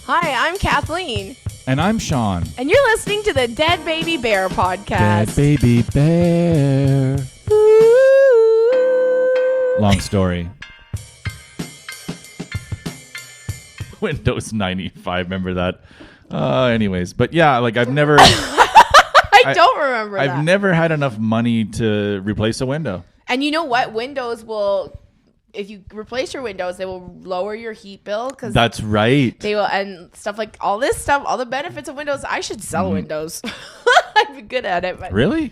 Hi, I'm Kathleen. And I'm Sean. And you're listening to the Dead Baby Bear podcast. Dead Baby Bear. Long story. Windows 95, remember that? Anyways, but yeah, like I've never... I don't remember that. I've never had enough money to replace a window. And you know what? Windows will... If you replace your windows, they will lower your heat bill. Cause That's right. They will, and stuff like all this stuff, all the benefits of Windows. I should sell Windows. I'd be good at it. But Really?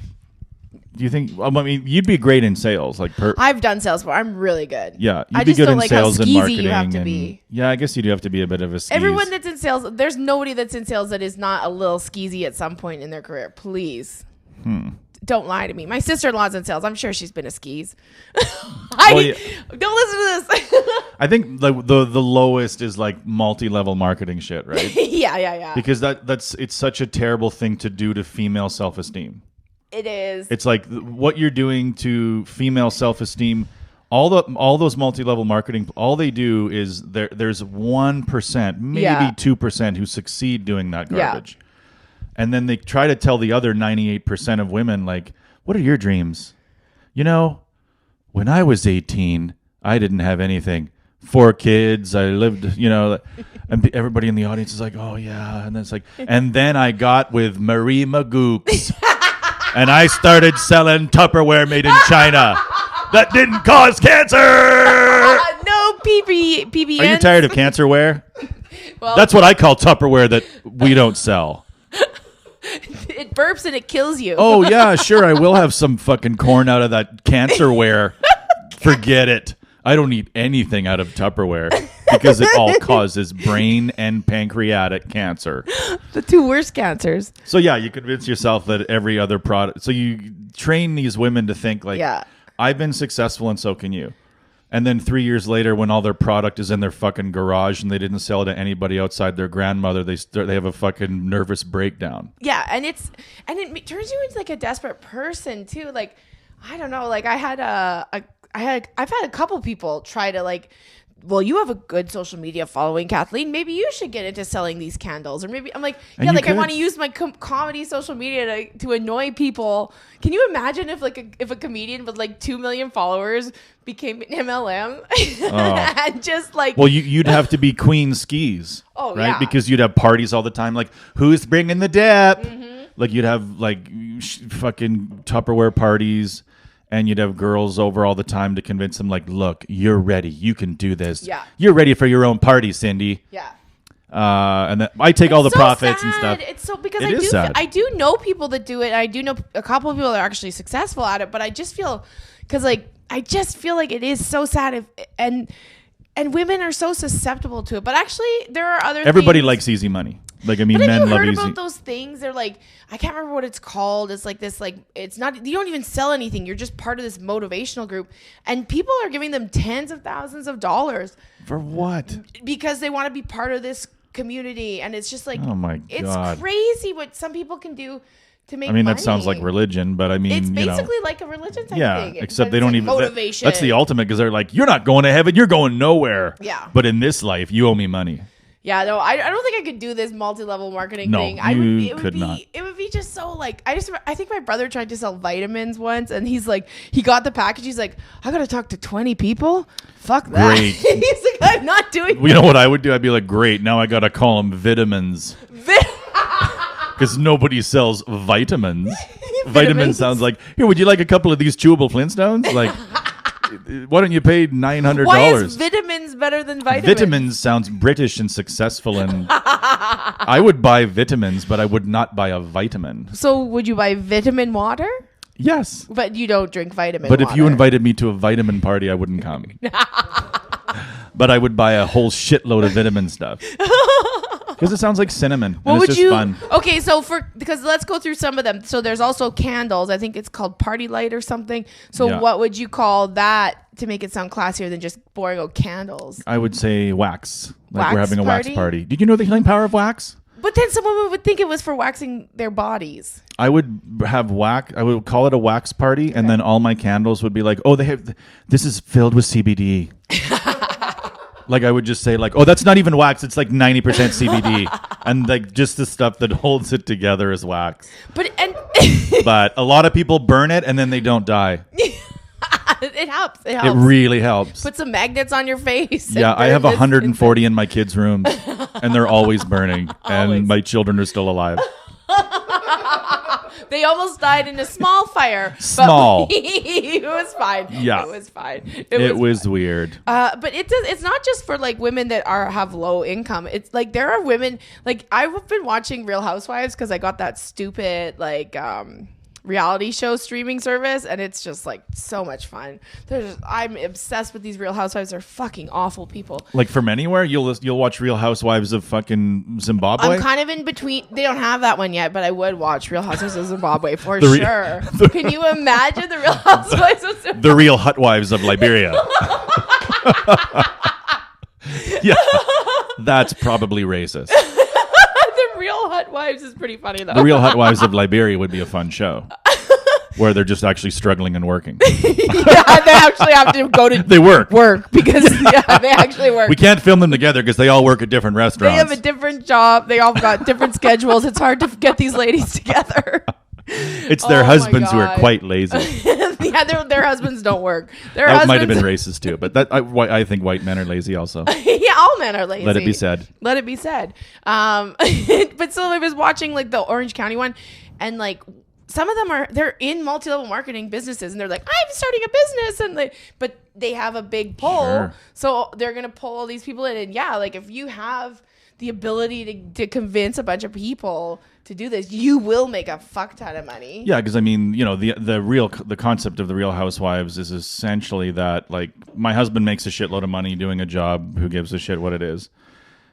Do you think... I mean, you'd be great in sales. I've done sales before. I'm really good. Yeah, you'd I be just good don't in like sales how and skeezy marketing. you have to be. Yeah, I guess you do have to be a bit of a skeeze. Everyone that's in sales, there's nobody that's in sales that is not a little skeezy at some point in their career. Please. Don't lie to me. My sister-in-law's in sales. I'm sure she's been a skis. Don't listen to this. I think the lowest is like multi-level marketing shit, right? Yeah. Because it's such a terrible thing to do to female self-esteem. It is. It's like what you're doing to female self-esteem. All those multi-level marketing, all they do is there's 1%, maybe 2% who succeed doing that garbage. And then they try to tell the other 98% of women, like, what are your dreams? You know, when I was 18, I didn't have anything. 4 kids, I lived, and everybody in the audience is like, oh, yeah. And then it's like, and then I got with Marie Magooks, and I started selling Tupperware made in China that didn't cause cancer. No PBN. Are you tired of cancerware? Well, That's what I call Tupperware that we don't sell. It burps and it kills you. Oh, yeah, sure. I will have some fucking corn out of that cancerware. Forget it. I don't eat anything out of Tupperware because it all causes brain and pancreatic cancer. The 2 worst cancers. So, yeah, you convince yourself that every other product. So you train these women to think like, I've been successful and so can you. And then 3 years later, when all their product is in their fucking garage and they didn't sell it to anybody outside their grandmother, they have a fucking nervous breakdown. Yeah, and it turns you into like a desperate person too. Like, I don't know. Like I've had a couple people try to like, well, you have a good social media following, Kathleen. Maybe you should get into selling these candles. Or maybe I'm like, I want to use my comedy social media to annoy people. Can you imagine if a comedian with like 2 million followers became an MLM and just like, well, you'd have to be Queen Skis, right? Yeah. Because you'd have parties all the time. Like, who's bringing the dip? Like you'd have like fucking Tupperware parties. And you'd have girls over all the time to convince them, like, look, you're ready. You can do this. Yeah. You're ready for your own party, Cindy. Yeah. And then I take all the profits and stuff. It's so because It is sad. I do know people that do it. I do know a couple of people that are actually successful at it. But I just feel like it is so sad and women are so susceptible to it. But actually, there are other. Everybody things. likes easy money. Like, I mean, but men have you love heard easy. about those things? They're like, I can't remember what it's called. It's like this, like, it's not, you don't even sell anything. You're just part of this motivational group. And people are giving them tens of thousands of dollars. For what? Because they want to be part of this community. And it's just like, oh my God. It's crazy what some people can do to make money. I mean, that sounds like religion, but I mean, it's basically like a religion type thing. Except they don't like even, motivation. That's the ultimate because they're like, you're not going to heaven, you're going nowhere. Yeah. But in this life, you owe me money. Yeah, no, I don't think I could do this multi-level marketing thing. You could not. It would be just so like I think my brother tried to sell vitamins once, and he's like, he got the package. He's like, I gotta talk to 20 people. Fuck that. Great. He's like, I'm not doing. You know what I would do? I'd be like, great. Now I gotta call them vitamins because nobody sells vitamins. Vitamins sounds like, here. Would you like a couple of these chewable Flintstones? Like. Why don't you pay $900? Why is vitamins better than vitamins? Vitamins sounds British and successful, and I would buy vitamins, but I would not buy a vitamin. So would you buy vitamin water? Yes. But you don't drink vitamin water. But if you invited me to a vitamin party, I wouldn't come. But I would buy a whole shitload of vitamin stuff. Because it sounds like cinnamon. What and would it's just you? fun. Okay, so because let's go through some of them. So there's also candles. I think it's called Party Light or something. So what would you call that to make it sound classier than just boring old candles? I would say wax. Like Wax we're having a wax party? party. Did you know the healing power of wax? But then some women would think it was for waxing their bodies. I would have wax. I would call it a wax party, and then all my candles would be like, "Oh, this is filled with CBD." Like I would just say like, oh, that's not even wax. It's like 90% CBD. And like just the stuff that holds it together is wax. But a lot of people burn it and then they don't die. It helps. It It helps. really helps. Put some magnets on your face. Yeah, I have 140 in my kids' rooms and they're always burning. And my children are still alive. They almost died in a small fire. Small. It was fine. Yeah. It was fine. It was weird. But it's not just for like women that have low income. It's like there are women, like I've been watching Real Housewives because I got that stupid like reality show streaming service, and it's just like so much fun. I'm obsessed with these Real Housewives. They're fucking awful people. Like from anywhere, you'll watch Real Housewives of fucking Zimbabwe. I'm kind of in between. They don't have that one yet, but I would watch Real Housewives of Zimbabwe for sure. Can you imagine the Real Housewives of Zimbabwe? The Real Hutwives of Liberia. Yeah, that's probably racist. The Real Hutwives is pretty funny though. The Real Hutwives of Liberia would be a fun show. Where they're just actually struggling and working. Yeah, they actually have to go to They work because they actually work. We can't film them together because they all work at different restaurants. They have a different job. They all got different schedules. It's hard to get these ladies together. It's their husbands who are quite lazy. Yeah, their husbands don't work. That might have been racist too, but I think white men are lazy also. Yeah, all men are lazy. Let it be said. Let it be said. But so I was watching like the Orange County one, and like some of them they're in multi-level marketing businesses, and they're like, I'm starting a business, and but they have a big pull, Sure. So they're gonna pull all these people in, and yeah, like if you have the ability to convince a bunch of people to do this, you will make a fuck ton of money. Yeah, because I mean, you know, the concept of the Real Housewives is essentially that like my husband makes a shitload of money doing a job. Who gives a shit what it is?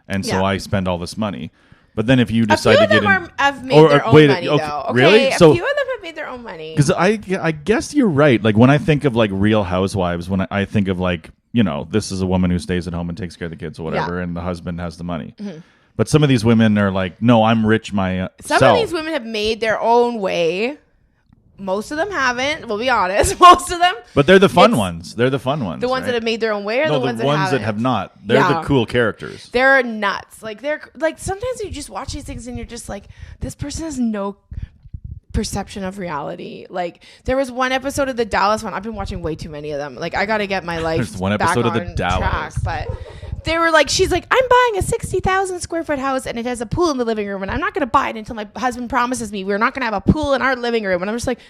And so I spend all this money. But then if you decide to get in, have made their own money, though. Okay, really? A few of them have made their own money. Because I guess you're right. Like when I think of like Real Housewives, when I think of like, you know, this is a woman who stays at home and takes care of the kids or whatever, and the husband has the money. Mm-hmm. But some of these women are like, no, I'm rich myself. Some of these women have made their own way. Most of them haven't. We'll be honest. Most of them. But they're the fun ones. They're the fun ones. The ones that have made their own way, or the ones that have not. They're the cool characters. They're nuts. Like they're like sometimes you just watch these things and you're just like, this person has no perception of reality. Like there was one episode of the Dallas one. I've been watching way too many of them. Like I got to get my life. There's one episode of the Dallas. But they were like, she's like, I'm buying a 60,000 square foot house and it has a pool in the living room, and I'm not going to buy it until my husband promises me we're not going to have a pool in our living room. And I'm just like,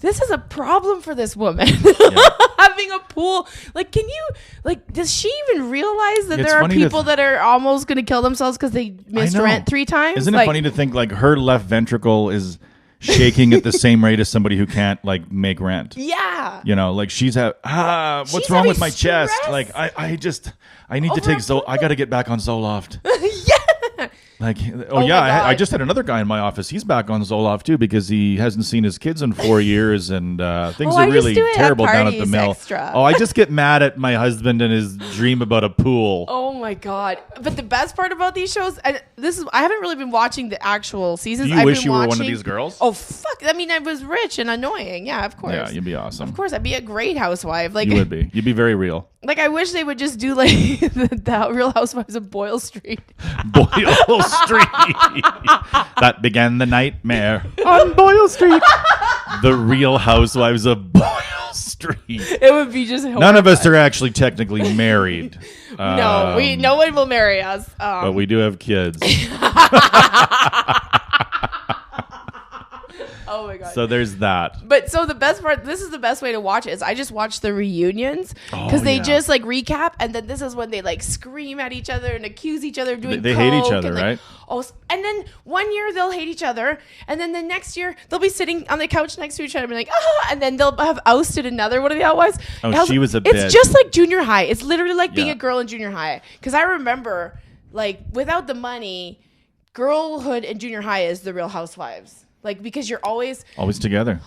this is a problem for this woman. Having a pool. Like, can you, like, does she even realize that there are people that are almost going to kill themselves because they missed rent 3 times? Isn't it funny to think like her left ventricle is shaking at the same rate as somebody who can't like make rent? Yeah. You know, like she's what's wrong with my chest? Like I need to take I got to get back on Zoloft. Yeah. Like, I just had another guy in my office. He's back on Zoloft too because he hasn't seen his kids in 4 years, and things are really terrible down at the mill. Extra. I just get mad at my husband and his dream about a pool. Oh my god! But the best part about these shows, and I haven't really been watching the actual seasons. Do you wish you were one of these girls? Oh fuck! I mean, I was rich and annoying. Yeah, of course. Yeah, you'd be awesome. Of course, I'd be a great housewife. Like you would be. You'd be very real. Like I wish they would just do like the Real Housewives of Boyle Street. Boyle Street. That began the nightmare on Boyle Street. The Real Housewives of Boyle Street. It would be just horrifying. None of us are actually technically married. No, no one will marry us. But we do have kids. Oh my god. So there's that. But so the best part, this is the best way to watch it, is I just watch the reunions because they just like recap, and then this is when they like scream at each other and accuse each other of doing They hate each other, right? And then one year they'll hate each other, and then the next year they'll be sitting on the couch next to each other and be like, and then they'll have ousted another one of the housewives. She was a It's bitch. just like junior high. It's literally like being a girl in junior high. Because I remember, like, without the money, girlhood in junior high is the Real Housewives. Like, because you're always together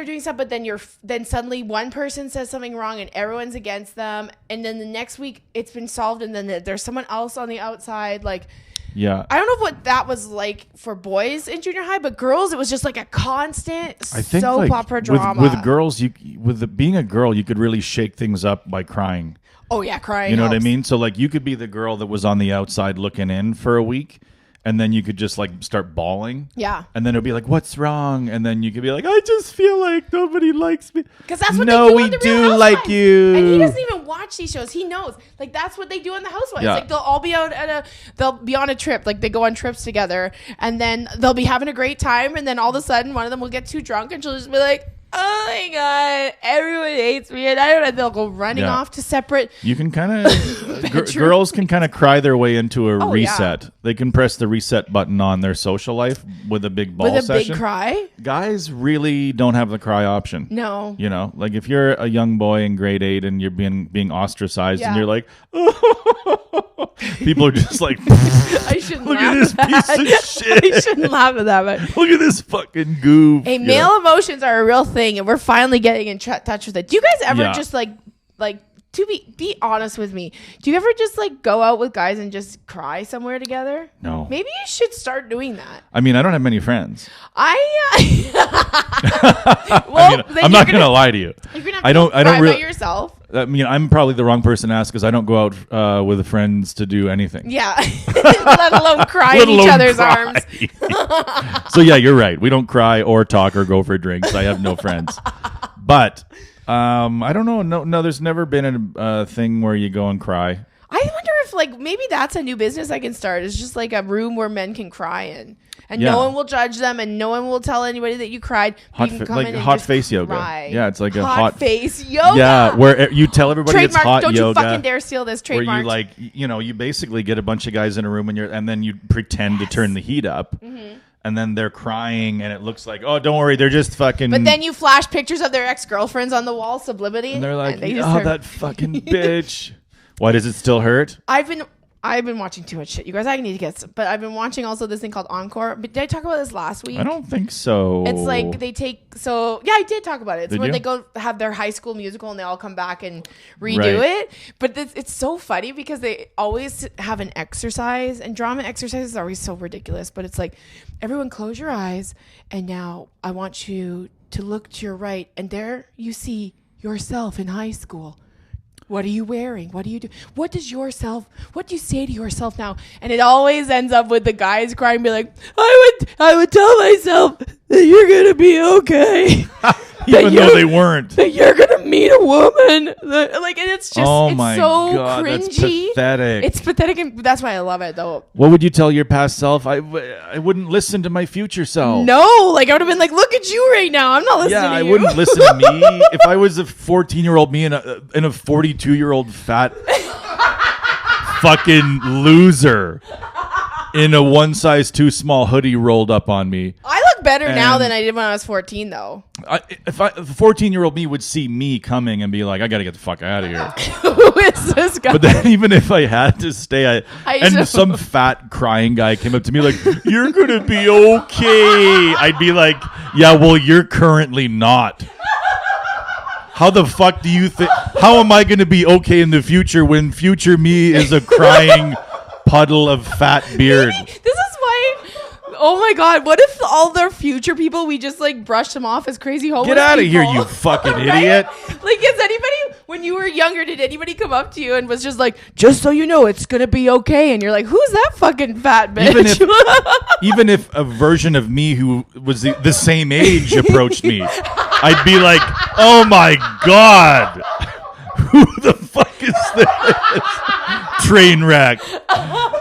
doing stuff, but then suddenly one person says something wrong and everyone's against them, and then the next week it's been solved, and then there's someone else on the outside. Like, yeah, I don't know what that was like for boys in junior high, but girls, it was just like a constant soap opera drama. With girls, being a girl, you could really shake things up by crying. Oh yeah, crying. You know what I helps. mean? So like you could be the girl that was on the outside looking in for a week, and then you could just like start bawling. Yeah. And then it'll be like, what's wrong? And then you could be like, I just feel like nobody likes me. Because that's what no, they do we on the do Real like Housewives. you. And he doesn't even watch these shows. He knows. Like that's what they do on the Housewives. Yeah. Like they'll all be out they'll be on a trip. Like they go on trips together, and then they'll be having a great time, and then all of a sudden one of them will get too drunk, and she'll just be like, oh my god, everyone hates me, and I don't know. They'll go running off to separate. You can kind of girls can kind of cry their way into a reset. Yeah. They can press the reset button on their social life with a big ball With a session. big cry. Guys really don't have the cry option. No. You know, like if you're a young boy in grade 8 and you're being ostracized and you're like, people are just like, I shouldn't look laugh at this at that. piece of shit. I shouldn't laugh at that. But Look at this fucking goof. hey, you male know? emotions are a real thing, and we're finally getting in touch with it. Do you guys ever just like to be honest with me? Do you ever just like go out with guys and just cry somewhere together? No. Maybe you should start doing that. I mean, I don't have many friends. Well, I mean, then I'm you're not gonna lie to you. You're gonna have I to don't cry really. by yourself. I mean, I'm probably the wrong person to ask because I don't go out with friends to do anything. Yeah, let alone cry Let in each alone other's cry. arms. So yeah, you're right. We don't cry or talk or go for drinks. I have no friends. But I don't know. No, there's never been a thing where you go and cry. I wonder if like maybe that's a new business I can start. It's just like a room where men can cry in, and no one will judge them, and no one will tell anybody that you cried. Hot You can fa- come like in and hot just face yoga. cry. Yeah, it's like a hot face yoga. Yeah, where you tell everybody Trademark. it's hot Don't yoga. you fucking dare steal this Where trademark. you like, you basically get a bunch of guys in a room and then you pretend to turn the heat up. Mm-hmm. And then they're crying, and it looks like, oh, don't worry, they're just fucking. But then you flash pictures of their ex-girlfriends on the wall, sublimity, and they're like, and they just oh, start- that fucking bitch. Why does it still hurt? I've been watching too much shit, you guys. I need to get some, but I've been watching also this thing called Encore. But did I talk about this last week? I don't think so. It's like they take I did talk about it. It's Did where you? they go have their high school musical and they all come back and redo Right. it. But it's so funny because they always have an exercise, and drama exercises are always so ridiculous. But it's like, everyone close your eyes, and now I want you to look to your right, and there you see yourself in high school. What are you wearing? What do you do? What do you say to yourself now? And it always ends up with the guys crying, be like, I would tell myself that you're gonna be okay. Even though they weren't. That you're gonna meet a woman. Like, and it's just, Oh it's my so God, that's cringy. pathetic. It's pathetic, and that's why I love it, though. What would you tell your past self? I wouldn't listen to my future self. No, like I would have been like, look at you right now. I'm not listening Yeah, to I you. wouldn't listen to me if I was a 14-year-old me and a 42-year-old fat fucking loser in a one size too small hoodie rolled up on me. I look better now And- than I did when I was 14, though. If a 14-year-old me would see me coming and be like, I got to get the fuck out of here. Who is this guy? But then even if I had to stay, I and know. some fat crying guy came up to me like, you're going to be okay. I'd be like, yeah, well, you're currently not. How the fuck do you think? How am I going to be okay in the future when future me is a crying puddle of fat beard? This is why. Oh my God! What if all their future people, we just like brushed them off as crazy homeless? Get out of here, people? you fucking Right? idiot! Like, is anybody, when you were younger, did anybody come up to you and was just like, just so you know, it's gonna be okay? And you're like, who's that fucking fat bitch? Even if a version of me who was the same age approached me, I'd be like, oh my God, who the fuck is this? Train wreck.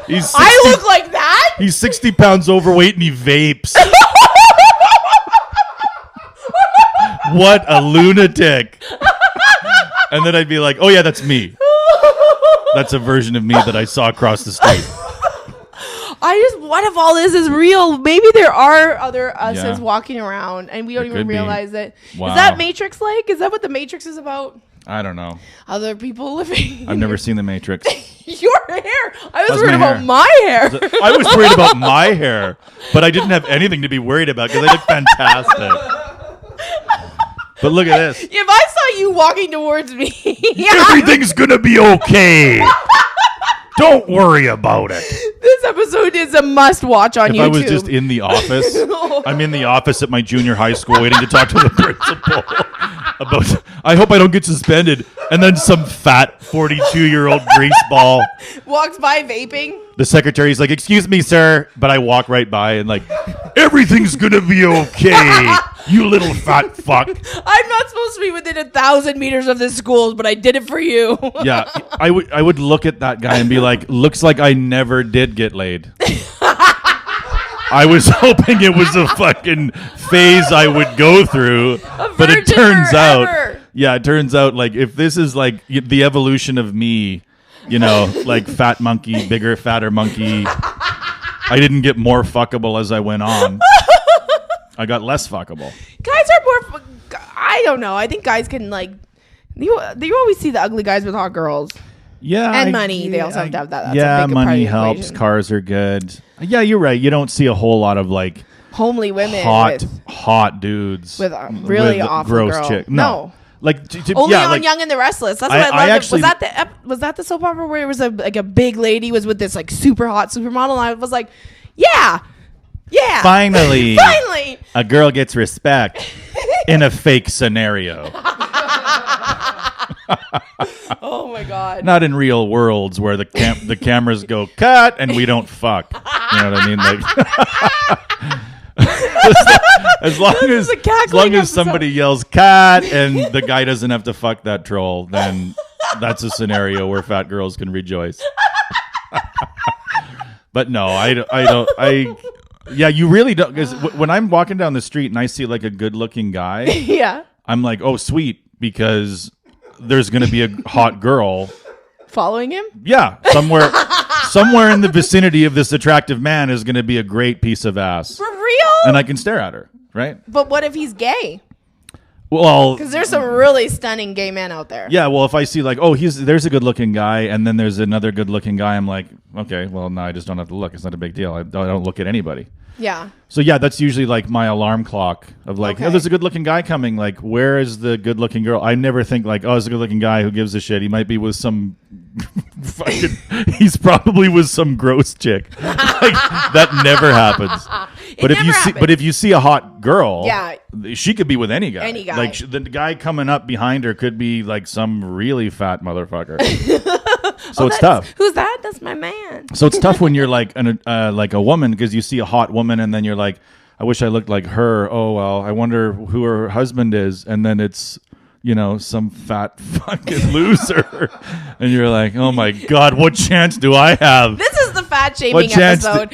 He's 60, I look like that? he's 60 pounds overweight and he vapes. What a lunatic. And then I'd be like, oh yeah, that's me. That's a version of me that I saw across the street. What if all this is real? Maybe there are other uses Yeah. walking around and we don't There even could be. realize it. Wow. Is that Matrix like? Is that what the Matrix is about? I don't know. Other people living. I've never seen The Matrix. Your hair. I was How's worried my about hair? my hair. I was worried about my hair, but I didn't have anything to be worried about because I look fantastic. But look at this. If I saw you walking towards me, Everything's gonna be okay. Don't worry about it. this episode is a must-watch on If YouTube. I was just in the office, I'm in the office at my junior high school waiting to talk to the principal about I hope I don't get suspended. And then some fat 42-year-old greaseball walks by vaping. The secretary's like, "Excuse me, sir," but I walk right by and like, "Everything's gonna be okay, you little fat fuck." I'm not supposed to be within 1,000 meters of this school, but I did it for you. Yeah, I would look at that guy and be like, "Looks like I never did get laid." I was hoping it was a fucking phase I would go through, but it turns out like if this is like the evolution of me, you know, like fat monkey, bigger, fatter monkey, I didn't get more fuckable as I went on. I got less fuckable. Guys are more. I don't know. I think guys can like. You always see the ugly guys with hot girls. Yeah, and money. They also have to have that. That's yeah, a big money part of the helps. Cars are good. Yeah, you're right. You don't see a whole lot of like homely women, hot dudes with really with awful gross girl. chick. No. Like only yeah, on like, Young and the Restless. That's what I loved. Actually, was that the soap opera where it was a big lady was with this like super hot supermodel? And I was like, yeah. Finally, a girl gets respect in a fake scenario. Oh my god! Not in real worlds where the cameras go cut and we don't fuck. You know what I mean? Like, as long as somebody yells cut and the guy doesn't have to fuck that troll, then that's a scenario where fat girls can rejoice. But no, I don't. Yeah, you really don't. Because when I'm walking down the street and I see like a good-looking guy, yeah, I'm like, oh, sweet, because there's going to be a hot girl following him. Yeah, somewhere in the vicinity of this attractive man is going to be a great piece of ass. For real? And I can stare at her, right? But what if he's gay? Well, because there's some really stunning gay men out there. Yeah, well, if I see like, oh, there's a good-looking guy, and then there's another good-looking guy, I'm like, okay, well, no, I just don't have to look. It's not a big deal. I don't look at anybody. Yeah. So yeah, that's usually like my alarm clock of like, oh, there's a good-looking guy coming. Like, where is the good-looking girl? I never think like, oh, there's a good-looking guy. Who gives a shit? He might be with some he's probably with some gross chick. Like, that never happens. But if you see a hot girl, yeah, she could be with any guy. Any guy. Like the guy coming up behind her could be like some really fat motherfucker. So it's tough. Who's that? That's my man. So it's tough when you're like a woman, because you see a hot woman and then you're like, I wish I looked like her. Oh well, I wonder who her husband is, and then it's, you know, some fat fucking loser. And you're like, oh my God, what chance do I have? This is the fat shaming episode.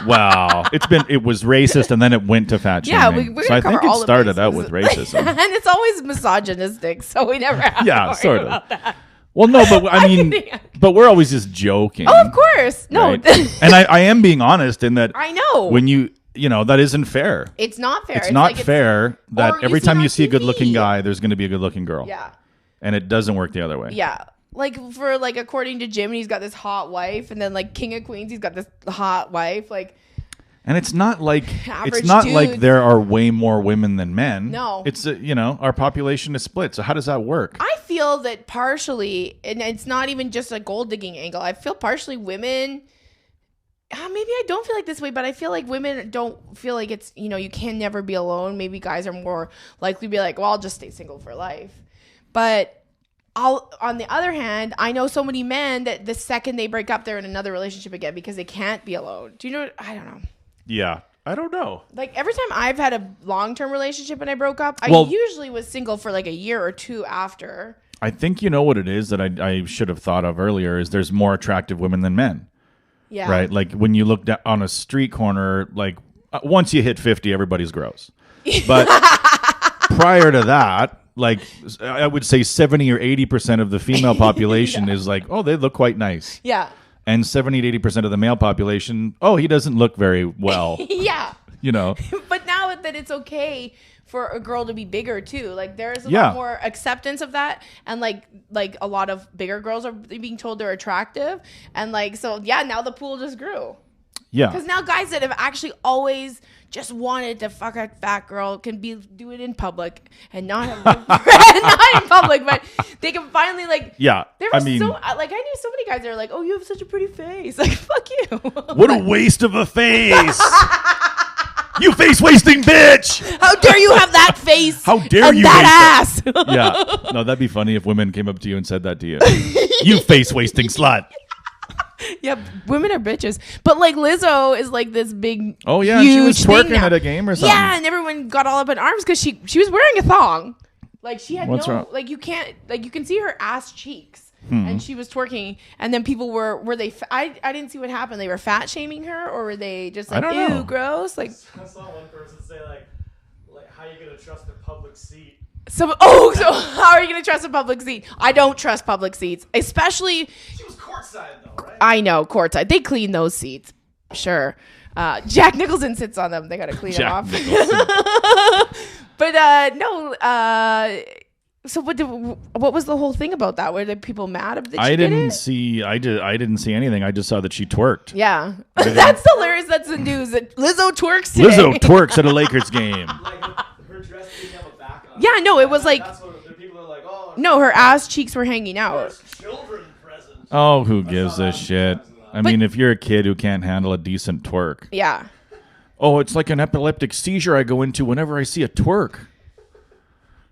Wow. It was racist and then it went to fat shaming. Yeah, we so I think it started out with racism. And it's always misogynistic, so we never have to worry about that. Well, no, but I mean, but we're always just joking. Oh, of course. No. Right? And I am being honest in that I know. When you know, that isn't fair. It's not fair. It's not fair that every time you see a good-looking guy, there's going to be a good-looking girl. Yeah. And it doesn't work the other way. Yeah. Like, for, like, according to Jim, he's got this hot wife. And then, like, King of Queens, he's got this hot wife. Like, and it's not like like there are way more women than men. No. It's, you know, our population is split. So how does that work? I feel that partially, and it's not even just a gold digging angle. I feel partially women... maybe I don't feel like this way, but I feel like women don't feel like it's, you know, you can never be alone. Maybe guys are more likely to be like, well, I'll just stay single for life. But on the other hand, I know so many men that the second they break up, they're in another relationship again because they can't be alone. Do you know? I don't know. Yeah. I don't know. Like, every time I've had a long-term relationship and I broke up, I usually was single for like a year or two after. I think you know what it is that I should have thought of earlier is there's more attractive women than men. Yeah. Right? Like, when you look on a street corner, like, once you hit 50, everybody's gross. But prior to that, like, I would say 70 or 80% of the female population is like, oh, they look quite nice. Yeah. And 70 to 80% of the male population, oh, he doesn't look very well. Yeah. You know. But now that it's okay for a girl to be bigger too, like there's a lot more acceptance of that, and like a lot of bigger girls are being told they're attractive, and like, so yeah, now the pool just grew. Yeah, because now guys that have actually always just wanted to fuck a fat girl can do it in public and not have not in public, but they can finally like. Yeah, I knew so many guys that are like, oh, you have such a pretty face, like fuck you. What a waste of a face. You face wasting bitch. How dare you have that face? How dare and you that ass? Yeah. No, that'd be funny if women came up to you and said that to you. You face wasting slut. Yeah, women are bitches. But like Lizzo is like this big. Oh yeah, huge she was thing twerking now. at a game or something. Yeah, and everyone got all up in arms because she was wearing a thong. Like she had What's no wrong? like you can't like you can see her ass cheeks. And she was twerking, and then people were they? I didn't see what happened. They were fat shaming her, or were they just like, I don't ew, know. gross? Like, I saw one person say like how you gonna trust a public seat? so how are you gonna trust a public seat? I don't trust public seats, especially. She was courtside though, right? I know courtside. They clean those seats, sure. Jack Nicholson sits on them. They gotta clean them off. But no. So what was the whole thing about that? Were the people mad that she I did didn't it? see. I didn't see anything. I just saw that she twerked. Yeah, that's hilarious. That's the news. That Lizzo twerks today. Lizzo twerks at a Lakers game. Like her dress didn't have a back on. Yeah, no, it was like That's what the people are like. Oh, no, her ass cheeks were hanging out. there's children present. Oh, who gives a shit? I mean, if you're a kid who can't handle a decent twerk. Yeah, Oh, it's like an epileptic seizure I go into whenever I see a twerk.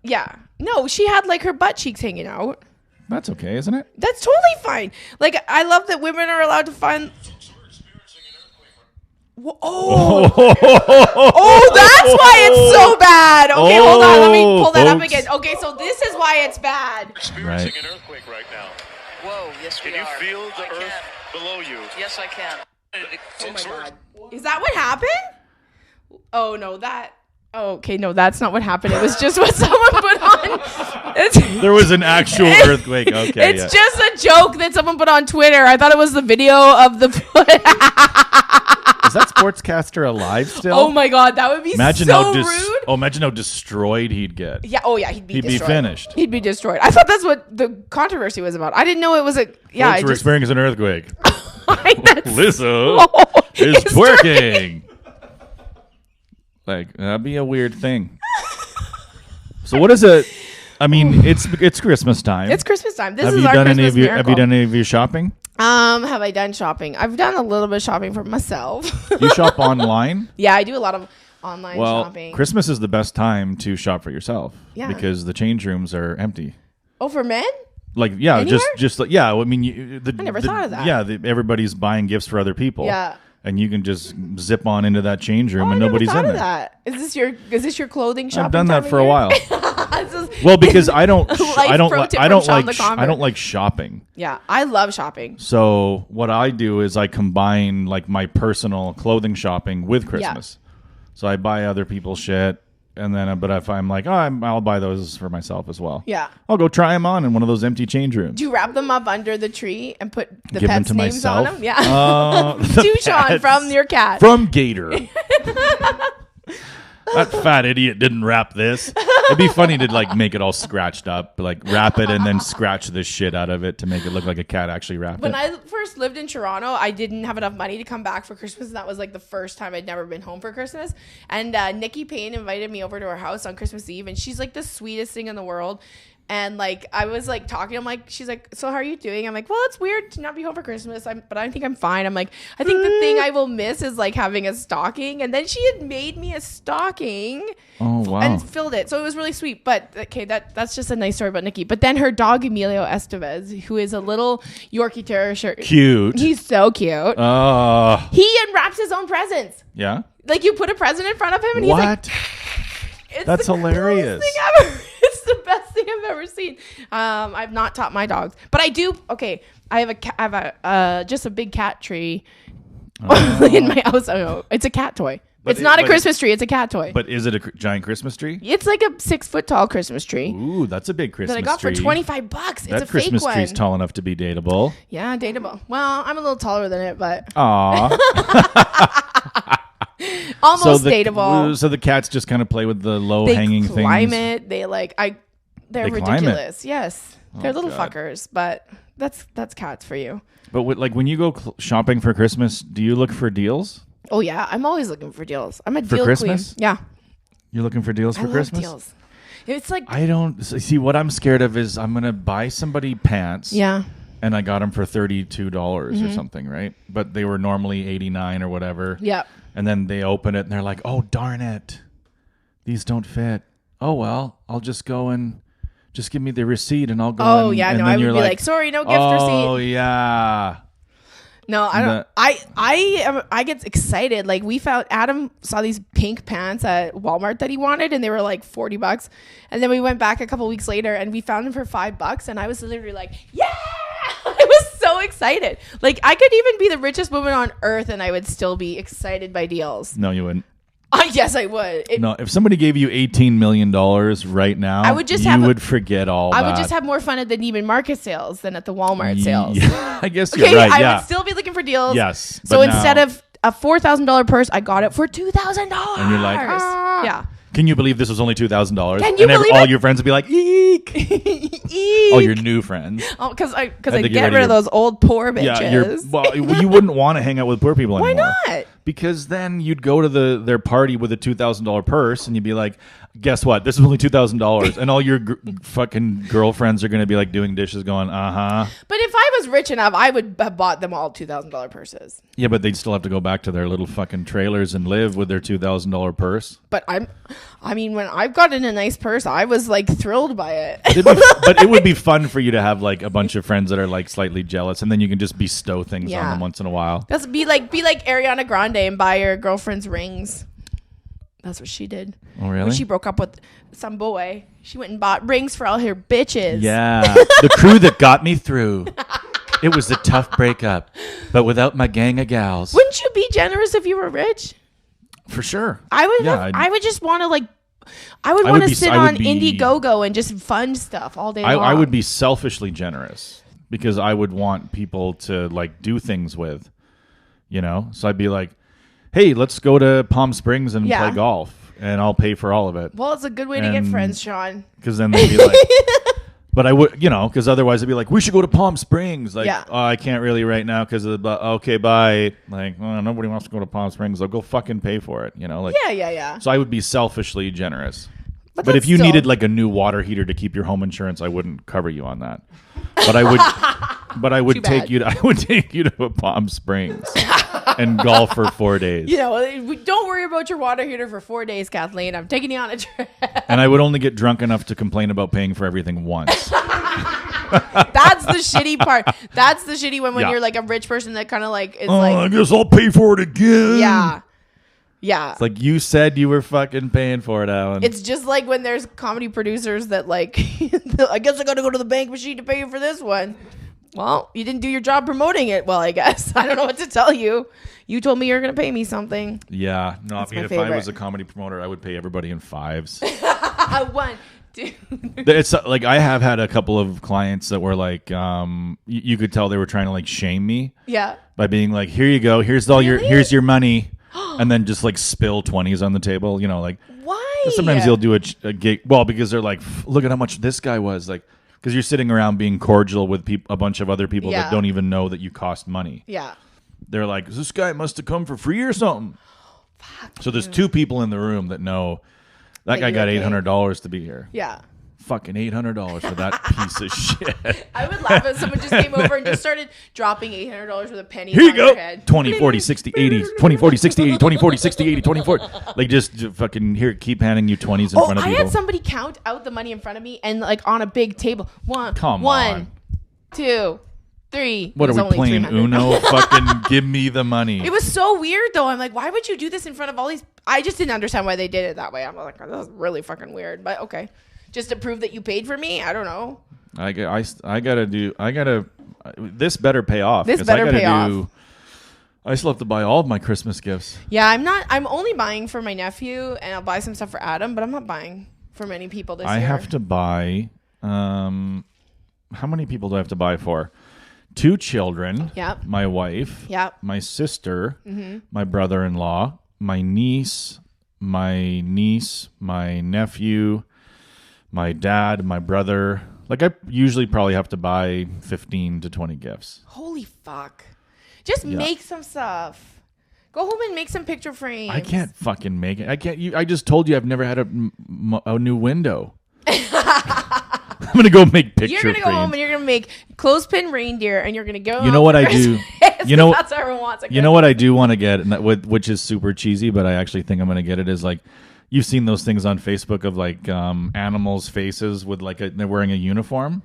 yeah. No, she had like her butt cheeks hanging out. That's okay, isn't it? That's totally fine. Like I love that women are allowed to find. Oh, that's why it's so bad. Okay, hold on. Let me pull that up folks. again. Okay, so this is why it's bad. Experiencing Right. an earthquake right now. Whoa, yes we Can you are. feel the I earth can. below you? Yes, I can. Oh my god. Is that what happened? Oh no, that. Oh, okay, no, that's not what happened. It was just what someone put on. There was an actual earthquake. Okay, It's yeah. just a joke that someone put on Twitter. I thought it was the video of the. Is that sportscaster alive still? Oh my god, that would be Imagine so how rude. imagine how destroyed he'd get. Yeah. Oh yeah, he'd be destroyed. finished. He'd be destroyed. I thought that's what the controversy was about. I didn't know it was a. Yeah, Folks, we're experiencing an earthquake. that's Lizzo is it's twerking. Like that'd be a weird thing. So what is it? I mean, it's Christmas time. It's Christmas time. This have is you our done Christmas any of your miracle. Have you done any of your shopping? Have I done shopping? I've done a little bit of shopping for myself. You shop online? Yeah, I do a lot of online Well, shopping. Christmas is the best time to shop for yourself. Yeah. Because the change rooms are empty. Oh, for men? Like yeah, Anywhere? just like yeah. I mean, I never thought of that. Yeah, everybody's buying gifts for other people. Yeah. And you can just zip on into that change room Oh, and I never nobody's thought in of there. that. Is this your clothing shopping? I've done time that of for a year? while. This is- Well, because I don't Life pro tip I from don't Sean like the Convert. I don't like shopping. Yeah, I love shopping. So what I do is I combine like my personal clothing shopping with Christmas. So I buy other people's shit, and then but if I'm like, I'll buy those for myself as well. Yeah. I'll go try them on in one of those empty change rooms. Do you wrap them up under the tree and put the Give them pets' to names myself. on them? Yeah. The Dushan pets. from your cat. From Gator. That fat idiot didn't wrap this. It'd be funny to like make it all scratched up, like wrap it and then scratch the shit out of it to make it look like a cat actually wrapped When it. I first lived in Toronto, I didn't have enough money to come back for Christmas. And that was like the first time I'd never been home for Christmas. And Nikki Payne invited me over to her house on Christmas Eve. And she's like the sweetest thing in the world. And like I was like talking, I'm like, she's like, so how are you doing? I'm like, well, it's weird to not be home for Christmas, but I think I'm fine. I'm like, I think the thing I will miss is like having a stocking. And then she had made me a stocking. Oh wow. And filled it, so it was really sweet. But okay, that's just a nice story about Nikki. But then her dog Emilio Estevez, who is a little Yorkie Terrier, Cute. he's so cute. He unwraps his own presents. Yeah. Like you put a present in front of him, and he's like, What? "It's That's the hilarious. coolest thing ever." It's the best thing I've ever seen. I've not taught my dogs, but I do. Okay, I have just a big cat tree in my house. I don't know. It's a cat toy. It's not a Christmas tree. It's a cat toy. But is it a giant Christmas tree? It's like a 6 foot tall Christmas tree. Ooh, that's a big Christmas That I got tree. for $25. It's That a Christmas fake tree's one. tall enough to be dateable. Yeah, dateable. Well, I'm a little taller than it, but Aw. almost dateable. So the cats just kind of play with the low They hanging climb things. it. They're They climb it? ridiculous. Yes, they're little God. fuckers, but that's cats for you. But when you go shopping for Christmas, do you look for deals? Oh yeah, I'm always looking for deals. I'm a For deal Christmas? queen. Yeah, You're looking for deals I for love Christmas? deals. It's like I don't see what I'm scared of is I'm gonna buy somebody pants. yeah. and I got them for $32 or something, right? But they were normally $89 or whatever. Yep. And then they open it and they're like, "Oh, darn it. These don't fit. Oh, well, I'll just go and just give me the receipt and I'll go." Oh, and, yeah. and No, then I would you're be like, sorry, no gift receipt. Oh, yeah. No, I don't. I get excited. Like Adam saw these pink pants at Walmart that he wanted, and they were like $40. And then we went back a couple weeks later, and we found them for $5. And I was literally like, yeah! I was so excited. Like I could even be the richest woman on earth, and I would still be excited by deals. No, you wouldn't. Yes, I would. No, if somebody gave you $18 million right now, I would just you would forget all that. I would just have more fun at the Neiman Marcus sales than at the Walmart sales. Yeah, I guess Okay, you're right. I would still be looking for deals. Yes. So but instead now- of a $4,000 purse, I got it for $2,000. And you're like, ah. Yeah. Can you believe this was only $2,000? Can you believe all it? your friends would be like, eek. All your new friends. Oh, because I think you're get ready rid of to- those old poor bitches. Yeah, you wouldn't want to hang out with poor people Why anymore. not? Because then you'd go to their party with a $2,000 purse and you'd be like, guess what? This is only $2,000. And all your fucking girlfriends are going to be like doing dishes going, uh-huh. But if I was rich enough, I would have bought them all $2,000 purses. Yeah, but they'd still have to go back to their little fucking trailers and live with their $2,000 purse. But I mean, when I've gotten a nice purse, I was like thrilled by it. But it would be fun for you to have like a bunch of friends that are like slightly jealous, and then you can just bestow things on them once in a while. That's be like Ariana Grande and buy your girlfriend's rings. That's what she did. Oh, really? When she broke up with some boy, she went and bought rings for all her bitches. Yeah, the crew that got me through. It was a tough breakup, but without my gang of gals. Wouldn't you be generous if you were rich? For sure. I would. Yeah, I would just want to like. I would I want would to be- sit I would on be- Indiegogo and just fund stuff all day long. I would be selfishly generous because I would want people to like do things with, you know? So I'd be like, hey, let's go to Palm Springs and Yeah. play golf and I'll pay for all of it. Well, it's a good way to get And- friends, Sean. Because then they'd be like, but I would, you know, because otherwise it'd be like, we should go to Palm Springs. Like, Yeah. oh, I can't really right now because of the, okay, bye. Like, oh, nobody wants to go to Palm Springs. I'll go fucking pay for it, you know? Like, Yeah. So I would be selfishly generous. But that's if you still- needed like a new water heater to keep your home insurance, I wouldn't cover you on that. But I would, Too take bad. you. I would take you to Palm Springs and golf for 4 days. You know, don't worry about your water heater for 4 days, Kathleen. I'm taking you on a trip. And I would only get drunk enough to complain about paying for everything once. That's the shitty part. That's the shitty one when Yeah. you're like a rich person that kind of like is Oh, I like, guess I'll pay for it again. yeah. It's like you said you were fucking paying for it, Alan. It's just like when there's comedy producers that like, I guess I got to go to the bank machine to pay you for this one. Well, you didn't do your job promoting it. Well, I guess I don't know what to tell you. You told me you were going to pay me something. yeah. No, That's I mean, my if I was favorite. a comedy promoter, I would pay everybody in fives. One, two. It's like I have had a couple of clients that were like, you could tell they were trying to like shame me Yeah. by being like, here you go, here's here's your money, and then just like spill 20s on the table, you know, like Why? sometimes they'll do a gig, well, because they're like, look at how much this guy was like, because you're sitting around being cordial with a bunch of other people Yeah. that don't even know that you cost money. Yeah. They're like, this guy must have come for free or something. So there's two people in the room that know that guy you got were paid. $800 to be here. Yeah. Fucking $800 for that piece of shit. I would laugh if someone just came over and just started dropping $800 with a penny Here you on go. their head. 20, 40, 60, 80, 20, 40, 60, 80, 20, 40, 60, 80, 20, 40. Like just fucking here, keep handing you 20s in Oh, front of I people. had somebody count out the money in front of me and like on a big table. Come one, on. 2, 3. What It was are we only playing 300. Uno? Fucking give me the money. It was so weird though. I'm like, why would you do this in front of all these? I just didn't understand why they did it that way. I'm like, this is really fucking weird. But okay, just to prove that you paid for me. I don't know. I gotta. This better pay off. This 'cause better I gotta pay off. I still have to buy all of my Christmas gifts. Yeah, I'm only buying for my nephew, and I'll buy some stuff for Adam. But I'm not buying for many people this I year. have to buy. How many people do I have to buy for? 2 children. Yep. My wife. Yep. My sister. My brother-in-law. My niece. My nephew. My dad. My brother. Like I usually probably have to buy 15 to 20 gifts. Holy fuck! Just make some stuff. Go home and make some picture frames. I can't fucking make it. I can't. I just told you I've never had a new window. gonna go make picture You're gonna go home frames. and you're gonna make clothespin reindeer, and you're gonna go. You know out what for I do? Christmas. You know- that's what everyone wants. You know what I do want to get, and which is super cheesy, but I actually think I'm gonna get it. Is like, you've seen those things on Facebook of like animals' faces with like they're wearing a uniform.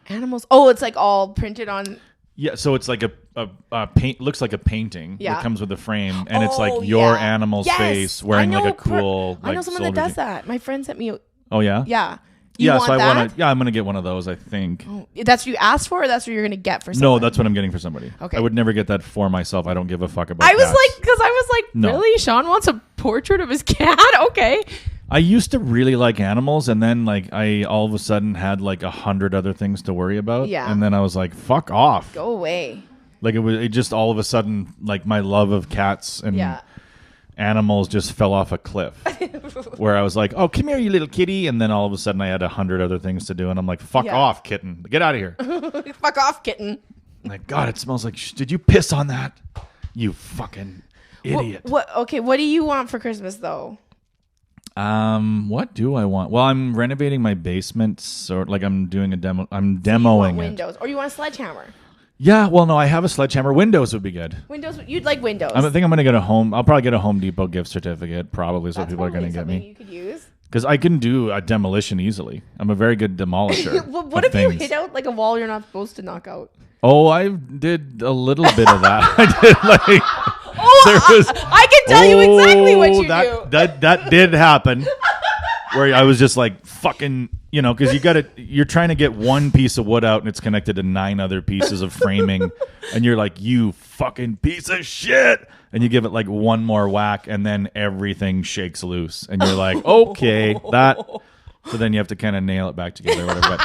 Animals. Oh, it's like all printed on. Yeah, so it's like a paint. Looks like a painting. Yeah. That comes with a frame, and it's like Oh, your yeah. animal's Yes. face wearing I like a know cool. I know like, someone that soldier does that. My friend sent me. Oh yeah. Yeah. You Yeah, want so I that? want to. Yeah, I'm gonna get one of those. I think. That's what you asked for, or that's what you're gonna get for someone? No, that's what I'm getting for somebody. Okay. I would never get that for myself. I don't give a fuck about. I was cats. like, because I was like, No. really? Sean wants a portrait of his cat? Okay. I used to really like animals, and then like I all of a sudden had like 100 other things to worry about. Yeah. And then I was like, fuck off. Go away. Like it just all of a sudden like my love of cats and Yeah. animals just fell off a cliff. Where I was like, oh, come here, you little kitty, and then all of a sudden I had 100 other things to do, and I'm like, fuck Yeah. off, kitten, get out of here. Fuck off, kitten. Like, God, it smells like. Did you piss on that? You fucking idiot. What? Okay. What do you want for Christmas though? What do I want? Well, I'm renovating my basement, so like I'm doing a demo. I'm You demoing want it. windows, or you want a sledgehammer? Yeah, well, no, I have a sledgehammer. Windows would be good. Windows. You'd like windows. I think I'm gonna get a home. I'll probably get a Home Depot gift certificate. Probably is what That's people are probably gonna get something me you could use. because I can do a demolition easily. I'm a very good demolisher. Well, what of if you things. hit out like a wall you're not supposed to knock out? Oh, I did a little bit of that. I did like. Oh, There was- I can tell you exactly what you do. That did happen. Where I was just like fucking, because you're trying to get one piece of wood out and it's connected to 9 other pieces of framing, and you're like, you fucking piece of shit, and you give it like one more whack, and then everything shakes loose, and you're like, okay, that. So then you have to kind of nail it back together, or whatever.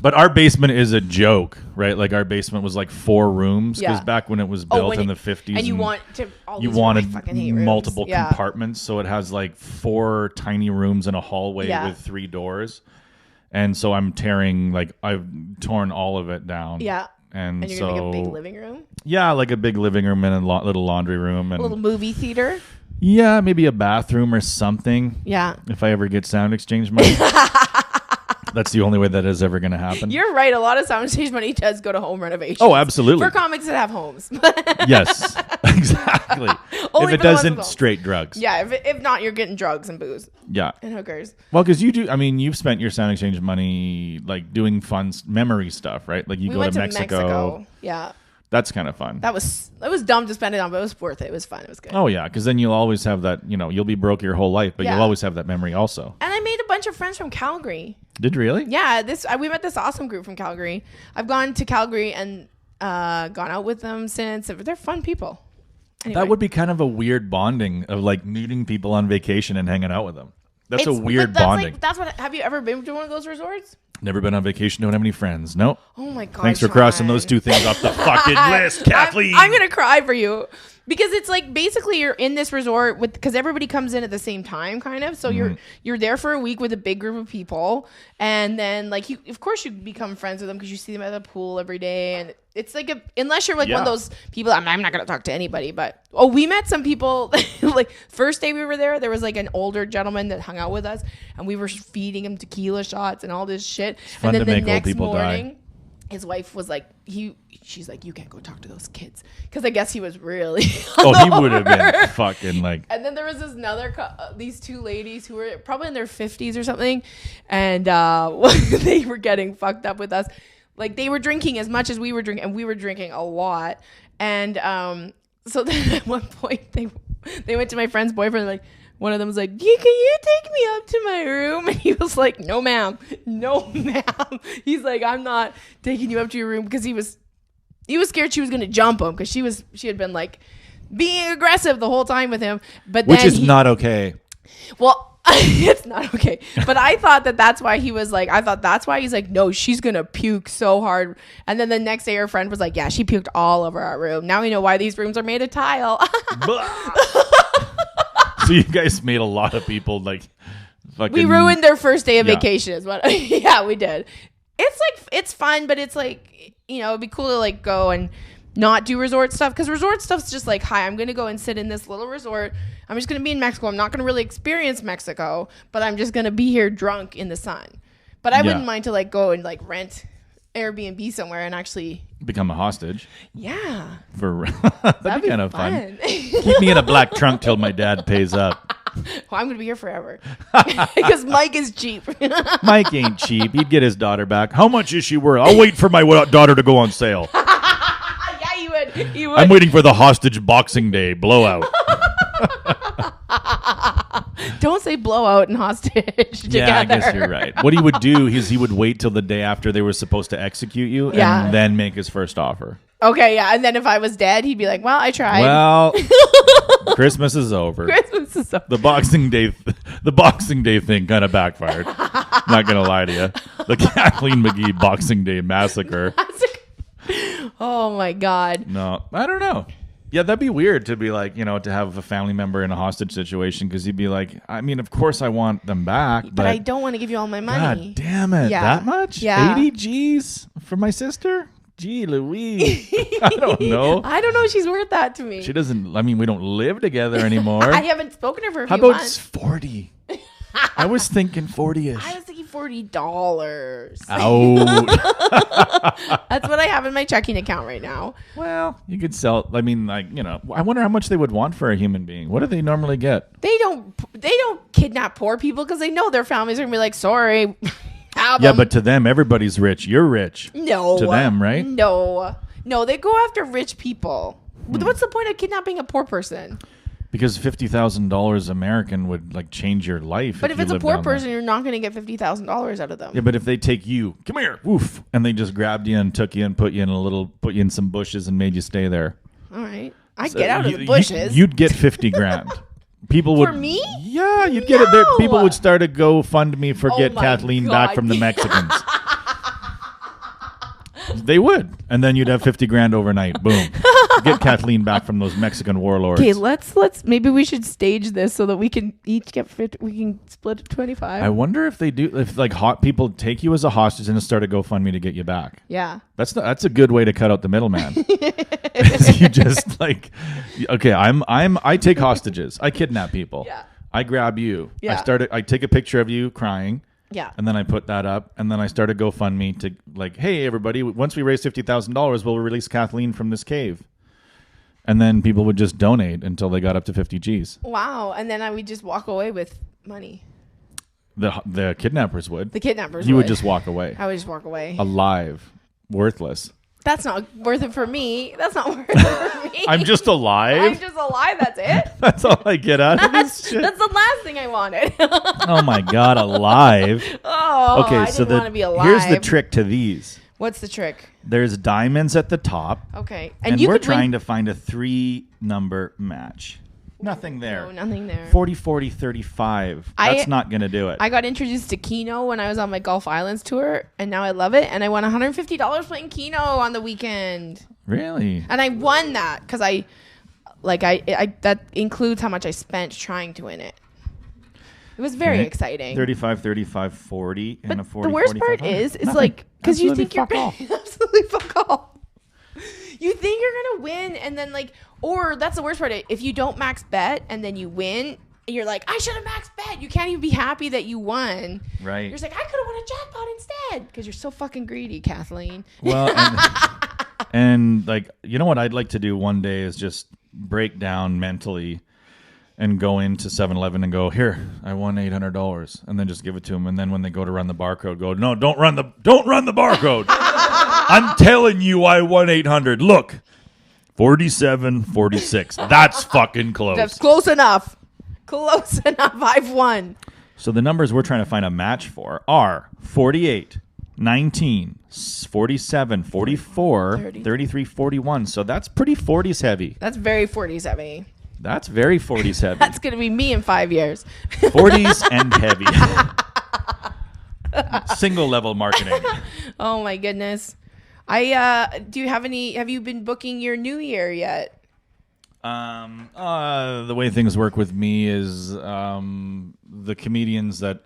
But our basement is a joke, right? Like our basement was like 4 rooms because Yeah. back when it was built when in it- the 50s, and you want to. All you these rooms, I wanted fucking hate rooms. multiple Yeah. compartments, so it has like 4 tiny rooms and a hallway Yeah. with 3 doors. And so I've torn all of it down. Yeah. And And you're so gonna make a big living room, yeah, like a big living room and a little laundry room, a and little movie theater. yeah, maybe a bathroom or something. Yeah. If I ever get Sound Exchange money. That's the only way that is ever going to happen. You're right. A lot of soundstage money does go to home renovations. Oh, absolutely. For comics that have homes. Yes, exactly. Only If it for the ones doesn't, with straight drugs. Yeah. If not, you're getting drugs and booze Yeah. and hookers. Well, because you do. I mean, you've spent your Sound Exchange money like doing fun memory stuff, right? Like you We go went to to Mexico. Yeah. That's kind of fun. It was dumb to spend it on, but it was worth it. It was fun. It was good. Oh yeah, because then you'll always have that. You'll be broke your whole life, but Yeah. you'll always have that memory also. And I made a bunch of friends from Calgary. Did really? Yeah, we met this awesome group from Calgary. I've gone to Calgary and gone out with them since. They're fun people. Anyway, That would be kind of a weird bonding of like meeting people on vacation and hanging out with them. That's a It's- weird but that's bonding. Like, that's what. Have you ever been to one of those resorts? Never been on vacation. Don't have any friends. No. Oh my god! Thanks for crossing those 2 things off the fucking list, Kathleen. I'm gonna cry for you because it's like basically you're in this resort because everybody comes in at the same time, kind of. So you're there for a week with a big group of people, and then like of course you become friends with them because you see them at the pool every day, and it's like unless you're like one of Yeah. those people. I'm not gonna talk to anybody, but we met some people. Like first day we were there was like an older gentleman that hung out with us, and we were feeding him tequila shots and all this shit. fun And then to the make old next people die. morning. His wife was like, she's like, you can't go talk to those kids. Because I guess he was really. Oh, he would have been fucking like. And then there was this these 2 ladies who were probably in their 50s or something. And they were getting fucked up with us. Like they were drinking as much as we were drinking. And we were drinking a lot. And so then at one point they went to my friend's boyfriend like, one of them was like, can you take me up to my room? And he was like, no, ma'am. No, ma'am. He's like, I'm not taking you up to your room because he was scared she was going to jump him because she had been like being aggressive the whole time with him. But Which then is not okay. well, it's not okay. But I thought that's why he was like, he's like, no, she's going to puke so hard. And then the next day her friend was like, yeah, she puked all over our room. Now we know why these rooms are made of tile. So you guys made a lot of people like fucking. We ruined their first day of Yeah. vacation is what yeah, we did. It's like it's fun, but it's like, it'd be cool to like go and not do resort stuff because resort stuff's just like, hi, I'm gonna go and sit in this little resort. I'm just gonna be in Mexico. I'm not gonna really experience Mexico, but I'm just gonna be here drunk in the sun. But I wouldn't mind to like go and like rent Airbnb somewhere and actually Become a hostage. Yeah. For that'd be kind of fun. fun. Keep me in a black trunk till my dad pays up. Well, I'm going to be here forever. Because Mike is cheap. Mike ain't cheap. He'd get his daughter back. How much is she worth? I'll wait for my daughter to go on sale. Yeah, you would. You would. I'm waiting for the hostage Boxing Day blowout. Don't say blowout and hostage together. Yeah, I guess you're right. What he would do is he would wait till the day after they were supposed to execute you Yeah. and then make his first offer. Okay, yeah. And then if I was dead, he'd be like, well, I tried. Well, Christmas is over. Christmas is over. The Boxing Day thing kind of backfired. Not gonna lie to you. The Kathleen McGee Boxing Day massacre. Oh, my God. No, I don't know. Yeah, that'd be weird to be like, to have a family member in a hostage situation because you'd be like, I mean, of course I want them back, But I don't want to give you all my money. God damn it, Yeah. that much? Yeah. 80 G's for my sister? Gee, Louise. I don't know. I don't know if she's worth that to me. She doesn't. I mean, we don't live together anymore. I haven't spoken to her for a How few about months. 40? I was thinking 40ish. I was thinking $40. Out. That's what I have in my checking account right now. Well, you could sell. I mean, like, I wonder how much they would want for a human being. What do they normally get? They don't kidnap poor people because they know their families are gonna be like, sorry. Have Yeah, 'em. but to them, everybody's rich. You're rich. No. To them, right? No, they go after rich people. What's the point of kidnapping a poor person? Because $50,000 American would like change your life. But if you it's a lived poor down there. person, you're not going to get $50,000 out of them. Yeah, but if they take you, come here, woof, and they just grabbed you and took you and put you in some bushes and made you stay there. All right, I get out of the You- bushes. You'd get 50 grand. People would For me? Yeah, you'd get it there. No. People would start a GoFundMe for Oh get my Kathleen God. back from the Mexicans. They would, and then you'd have 50 grand overnight. Boom, get Kathleen back from those Mexican warlords. Okay, let's maybe we should stage this so that we can each get 50, we can split it 25. I wonder if they do, if like hot people take you as a hostage and start a GoFundMe to get you back. Yeah. That's a good way to cut out the middleman. You just like, okay, I take hostages. I kidnap people. Yeah. I grab you. Yeah. I take a picture of you crying. Yeah. And then I put that up, and then I started GoFundMe to like, hey everybody, once we raise $50,000, we'll release Kathleen from this cave. And then people would just donate until they got up to 50 G's. Wow. And then I would just walk away with money. The kidnappers would. The kidnappers You would just walk away. I would just walk away. Alive. Worthless. That's not worth it for me. That's not worth it for me. I'm just alive. I'm just alive. That's it. That's all I get out of this shit. That's the last thing I wanted. Oh my God, alive. Oh, Okay, I so didn't want to be alive. here's the trick to these. What's the trick? There's diamonds at the top, Okay, and you we're could trying to find a 3-number match. Nothing there. No, nothing there. 40, 40, 35. That's not going to do it. I got introduced to Keno when I was on my Gulf Islands tour, and now I love it. And I won $150 playing Keno on the weekend, Really? and I won that because I that includes how much I spent trying to win it. It was very Okay. exciting. 35, 35, 40, and a But 40, the worst part 4500. is, it's Nothing. like, because you Absolutely think you're fuck all. absolutely fuck all. You think you're gonna win, and then like, or that's the worst part. If you don't max bet and then you win, you're like, I should have max bet. You can't even be happy that you won. Right. You're just like, I could have won a jackpot instead because you're so fucking greedy, Kathleen. Well, and like, you know what I'd like to do one day is just break down mentally and go into 7-Eleven and go, here, I won $800, and then just give it to them. And then when they go to run the barcode, go, no, don't run the barcode. I'm telling you, I won 800. Look, 47, 46. That's fucking close. That's close enough. Close enough. I've won. So the numbers we're trying to find a match for are 48, 19, 47, 44, 33, 41. So that's pretty 40s heavy. That's very 40s at me. That's very 40s heavy. That's gonna be me in 5 years. 40s and heavy. Single level marketing. Oh my goodness. Do you have you been booking your new year yet? The way things work with me is the comedians that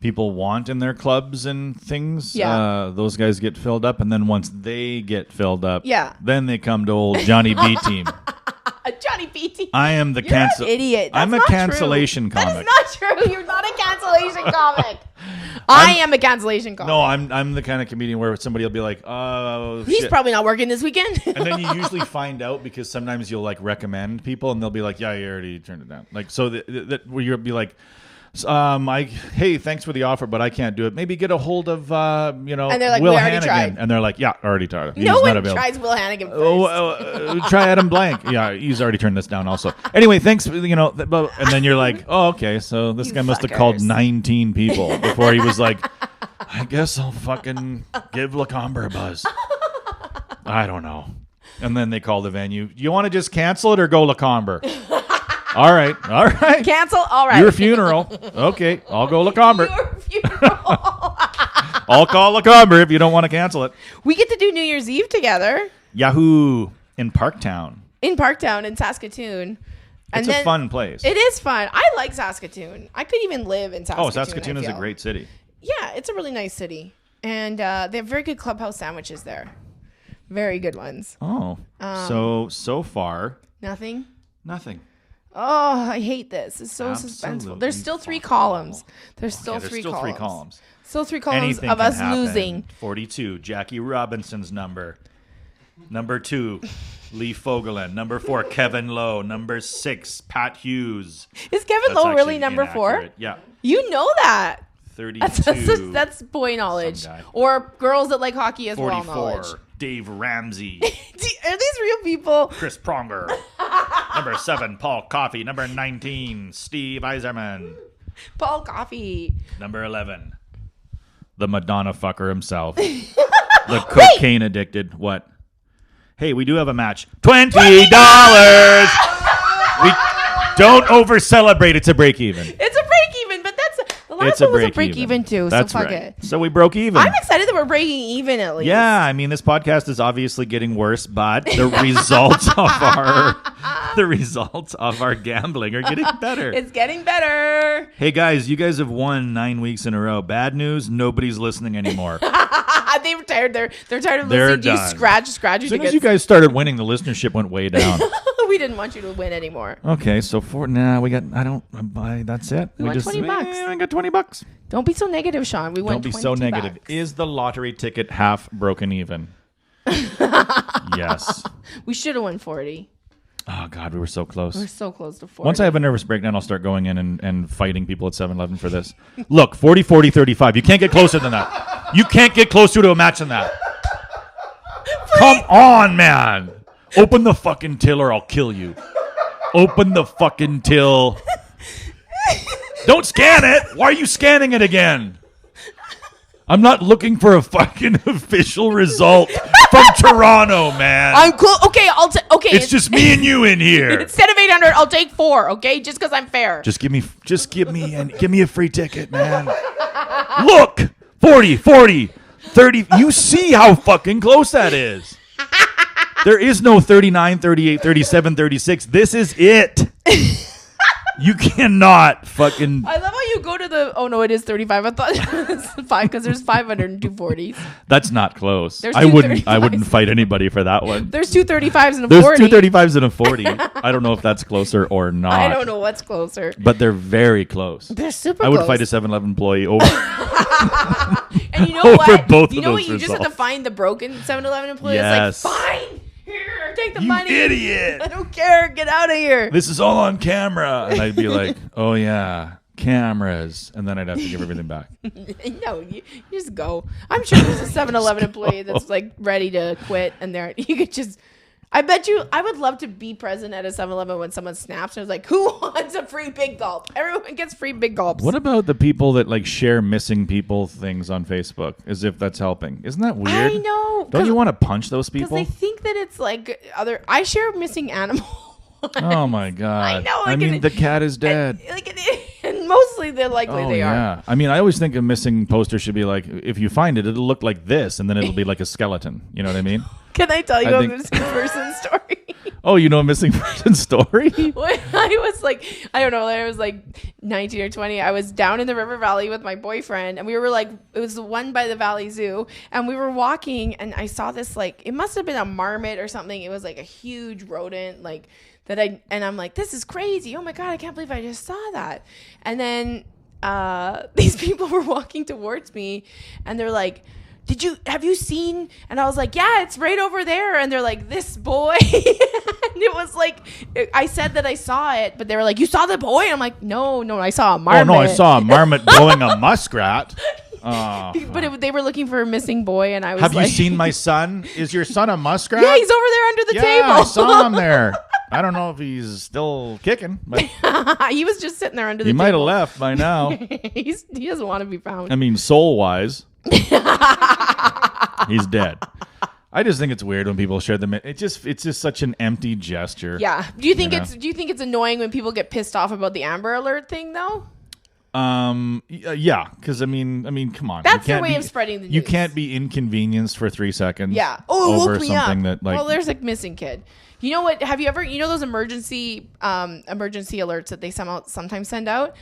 people want in their clubs and things. Yeah. Those guys get filled up, and then once they get filled up, Yeah. then they come to old Johnny B team. Johnny B.T. I am the You're an cancel. idiot. That's I'm a not cancellation true. comic. That is not true. You're not a cancellation comic. I am a cancellation comic. No, I'm the kind of comedian where somebody will be like, "Oh, He's shit." probably not working this weekend. And then you usually find out because sometimes you'll like recommend people and they'll be like, "Yeah, you already turned it down." Like so that where you'll be like, hey, thanks for the offer, but I can't do it. Maybe get a hold of And they're like, Will "We already Hannigan," tried. and they're like, "Yeah, already tried. He's No not one available." tries Will Hannigan first. Try Adam Blank. Yeah, he's already turned this down also. Anyway, thanks. And then you're like, oh, okay. So this You guy must have called fuckers. 19 people before he was like, I guess I'll fucking give Lacombe a buzz. I don't know. And then they call the venue. You want to just cancel it or go Lacombe? All right. Cancel? All right. Your funeral. Okay, I'll go Lacombe. Your funeral. I'll call Lacombe if you don't want to cancel it. We get to do New Year's Eve together Yahoo in Parktown. in Parktown in Saskatoon. And It's a fun place. It is fun. I like Saskatoon. I could even live in Saskatoon. Oh, Saskatoon I is a feel. great city. Yeah, it's a really nice city. And they have very good clubhouse sandwiches there. Very good ones. Oh, so far, Nothing? nothing. Oh, I hate this. It's so Absolutely suspenseful. There's still three fucking columns. There's still, Yeah, there's three, still columns. 3 columns. Still 3 columns Anything of can us happen. losing. 42, Jackie Robinson's number. Number 2, Lee Fogelin. Number 4, Kevin Lowe. Number 6, Pat Hughes. Is Kevin That's Lowe really actually number 4? inaccurate. Yeah, You know that. 32. That's boy knowledge. Some guy. Or girls that like hockey as 44, well knowledge. Dave Ramsey. Are these real people? Chris Pronger. Number 7, Paul Coffey. Number 19, Steve Eiserman. Paul Coffey. Number 11, the Madonna fucker himself. The cocaine addicted. What? Hey, we do have a match. $20! We don't over celebrate. It's a break even. It's a break even, but the last one was a break even too. That's so fuck right. it. So we broke even. I'm excited that we're breaking even at least. Yeah, I mean this podcast is obviously getting worse, but the results of our gambling are getting better. It's getting better. Hey guys, you guys have won 9 weeks in a row. Bad news, nobody's listening anymore. They retired. They're tired of They're listening to you done. scratch As your soon as tickets. you guys started winning, the listenership went way down. We didn't want you to win anymore. Okay, so we got. I don't buy. That's it. We won $20. I got $20. Don't be so negative, Sean. We won Don't be so $22. negative. Is the lottery ticket half broken even? Yes. We should have won 40. Oh God, we were so close. We're so close to 40. Once I have a nervous breakdown, I'll start going in and fighting people at 7-Eleven for this. Look, 40, 40, 35. You can't get closer than that. You can't get closer to a match than that. Come on, man. Open the fucking till or I'll kill you. Open the fucking till. Don't scan it. Why are you scanning it again? I'm not looking for a fucking official result from Toronto, man. I'm cool. Okay, okay. It's just me and you in here. Instead of 800, I'll take 4. Okay, just because I'm fair. Just give me a free ticket, man. Look, 40, 40, 30. You see how fucking close that is. There is no 39, 38, 37, 36. This is it. You cannot fucking. I love how you go to the. Oh no, it is 35. I thought it was 5 because there's 540s. That's not close. There's I two wouldn't 35s. fight anybody for that one. There's 2 35s and a There's 40. 2 35s and a 40. I don't know if that's closer or not. I don't know what's closer. But they're very close. They're super I would close. fight a 7-Eleven employee over. And you know over what? both You of know those what? You just have to results. find the broken 7-Eleven employee. Yes. It's like, fine, here, take the You money. idiot. I don't care. Get out of here. This is all on camera. And I'd be like, oh, yeah, cameras. And then I'd have to give everything back. No, you just go. I'm sure there's a 7-Eleven employee that's like ready to quit, and you could just. I bet you. I would love to be present at a 7-Eleven when someone snaps. And I was like, who wants a free big gulp? Everyone gets free big gulps. What about the people that like share missing people things on Facebook as if that's helping? Isn't that weird? I know. Don't you want to punch those Because people? they think that it's like other. I share missing animals. Oh my God. know, I like mean, an- the cat is dead. And mostly they're likely Oh, they are. yeah. I mean, I always think a missing poster should be like, if you find it, it'll look like this, and then it'll be like a skeleton. You know what I mean? Can I tell you I a think- missing person story? Oh, you know a missing person story? When I was like, I don't know, I was like 19 or 20. I was down in the River Valley with my boyfriend, and we were like, it was the one by the Valley Zoo, and we were walking, and I saw this like, it must have been a marmot or something. It was like a huge rodent, like and I'm like, this is crazy. Oh my God, I can't believe I just saw that. And then these people were walking towards me, and they're like, have you seen? And I was like, yeah, it's right over there. And they're like, this boy. And it was like, I said that I saw it, but they were like, you saw the boy? And I'm like, no, I saw a marmot. Oh, no, I saw a marmot blowing a muskrat. But they were looking for a missing boy, and I was Have like, you seen my son? Is your son a muskrat? yeah, he's over there under the table. I saw him there. I don't know if he's still kicking, but He was just sitting there under the he table. might have left by now. He doesn't want to be found. I mean, soul-wise, he's dead. I just think it's weird when people share them. It's just such an empty gesture. Yeah. Do you think it's annoying when people get pissed off about the Amber Alert thing though? Yeah, because I mean, come on. That's their way of spreading the news. You can't be inconvenienced for 3 seconds. Yeah. Oh, it over woke me up. something that, like, well, there's a missing kid. You know what? Have you ever? You know those emergency alerts that they sometimes send out?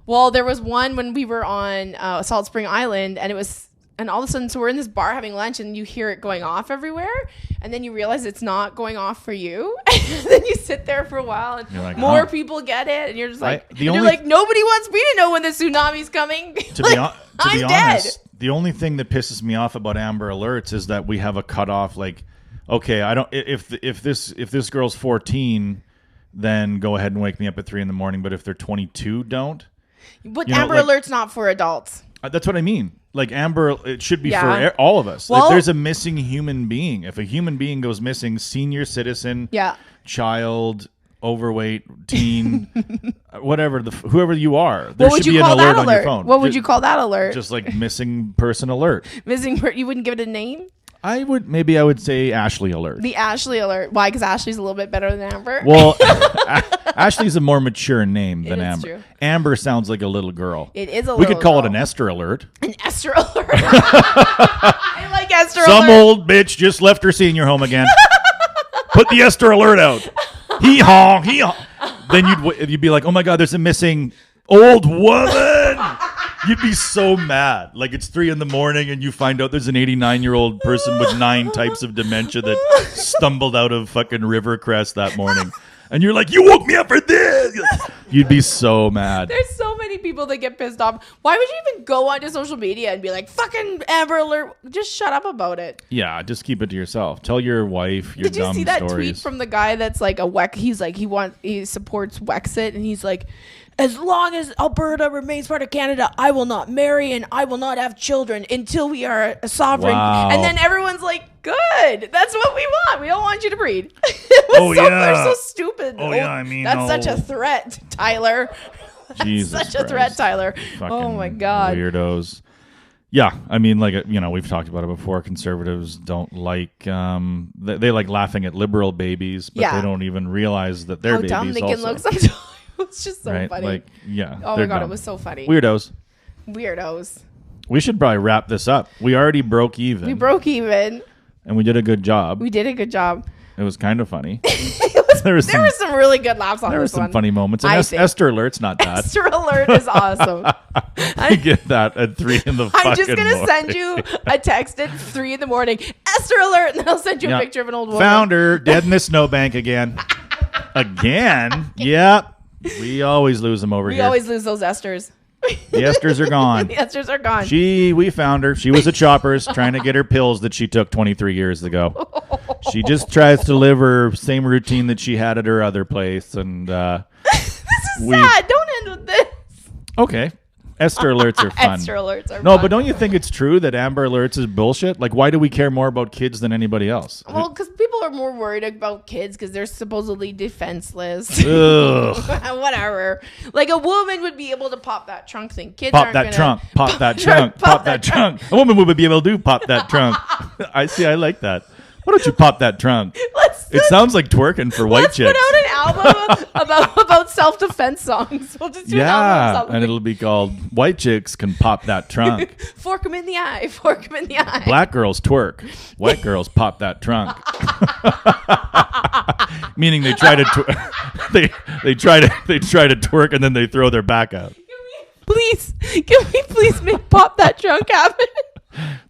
Well, there was one when we were on Salt Spring Island, and all of a sudden, so we're in this bar having lunch, and you hear it going off everywhere, and then you realize it's not going off for you. And then you sit there for a while, and like, more people get it, and you're just like, nobody wants me to know when the tsunami's coming. To be I'm honest, dead. the only thing that pisses me off about Amber Alerts is that we have a cutoff. Like, okay, I don't. If this girl's 14, then go ahead and wake me up at 3 a.m. But if they're 22, don't. But Amber Alert's not for adults. That's what I mean. Like Amber, it should be Yeah. for all of us. Well, if there's a missing human being, if a human being goes missing, senior citizen, Yeah. child, overweight, teen, whatever, whoever you are, there What would should you be an call that alert on your alert? phone. What would you call that alert? Just like missing person alert. You wouldn't give it a name? I would say Ashley alert. The Ashley Alert. Why? Because Ashley's a little bit better than Amber. Well, Ashley's a more mature name than is Amber. true. Amber sounds like a little girl. It is a We little could call girl. it an Esther alert. An Esther Alert. I like Esther Some Alert. old bitch just left her senior home again. Put the Esther alert out. Hee haw, hee haw. Then you'd be like, oh my God, there's a missing old woman. You'd be so mad. Like it's 3 a.m. and you find out there's an 89-year-old person with 9 types of dementia that stumbled out of fucking Rivercrest that morning. And you're like, you woke me up for this. You'd be so mad. There's so many people that get pissed off. Why would you even go onto social media and be like, fucking Amber Alert? Just shut up about it. Yeah, just keep it to yourself. Tell your wife your Did you dumb see that stories. tweet from the guy that's like he's like he supports Wexit, and he's like, as long as Alberta remains part of Canada, I will not marry and I will not have children until we are a sovereign. Wow. And then everyone's like, good. That's what we want. We don't want you to breed. They're so stupid. Oh, yeah, I mean, that's such a threat, Tyler. Jesus Such a Christ. threat, Tyler. Fucking Oh my God. weirdos. Yeah, I mean, like, we've talked about it before. Conservatives don't like they like laughing at liberal babies, but Yeah. they don't even realize that their How babies dumb they also can look sometimes. It's just so right. funny. Like, yeah. Oh my they're God, dumb. it was so funny. Weirdos. Weirdos. We should probably wrap this up. We already broke even. We broke even. and we did a good job. We did a good job. It was kind of funny. There were some really good laughs on There were this some one. funny moments. And I think. Esther Alert's not bad. Esther Alert is awesome. I get that at 3 in the fucking I'm just gonna morning. send you a text at 3 a.m. Esther Alert, and then I'll send you a picture of an old woman. Found her dead in the snowbank again. Again? Yep. We always lose them over We here. always lose those Esthers. The Esthers are gone. The Esthers are gone. We found her. She was at Choppers trying to get her pills that she took 23 years ago. She just tries to live her same routine that she had at her other place. And this is sad. Don't end with this. okay. Esther Alerts are fun. Esther Alerts are No, fun. but don't you think it's true that Amber Alerts is bullshit? Like, why do we care more about kids than anybody else? Well, because people are more worried about kids because they're supposedly defenseless. Ugh. Whatever. Like a woman would be able to pop that trunk thing. Kids Pop aren't that gonna, trunk. Pop that trunk. Pop that trunk. A woman would be able to do pop that trunk. I see. I like that. Why don't you pop that trunk? It sounds like twerking for white Let's chicks. put out an album about self-defense songs. We'll just do an album Yeah, about and it'll be called "White Chicks Can Pop That Trunk." fork 'em in the eye. Fork 'em in the eye. Black girls twerk. White girls pop that trunk. Meaning they try to they try to twerk and then they throw their back out. Can we please make pop that trunk happen?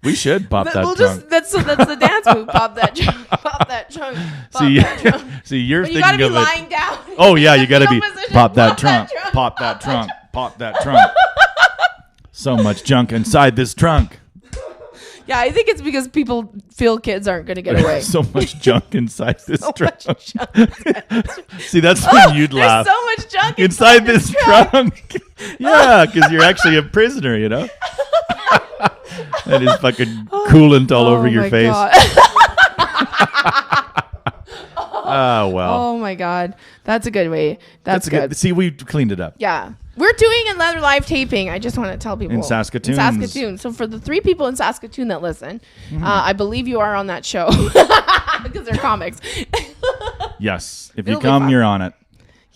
We should pop that We'll trunk. just that's the dance move. Pop that trunk. Pop that trunk. Pop See, that trunk. see, you're But you gotta thinking be of it. lying down. Oh yeah, you gotta be Fetal position. pop that trunk. Pop that trunk. Pop that trunk. So much junk inside this trunk. Yeah, I think it's because people feel kids aren't going to get away. So much junk inside this So trunk. much junk. See, that's when you'd There's laugh. so much junk Inside this trunk. Yeah, because you're actually a prisoner, you know? That is fucking coolant all over your my face. God. Oh, well. Oh my God. That's a good way. That's good. See, we cleaned it up. Yeah. We're doing another live taping. I just want to tell people. In Saskatoon. So for the 3 people in Saskatoon that listen, I believe you are on that show because they're comics. Yes. If It'll you be come, fun. you're on it.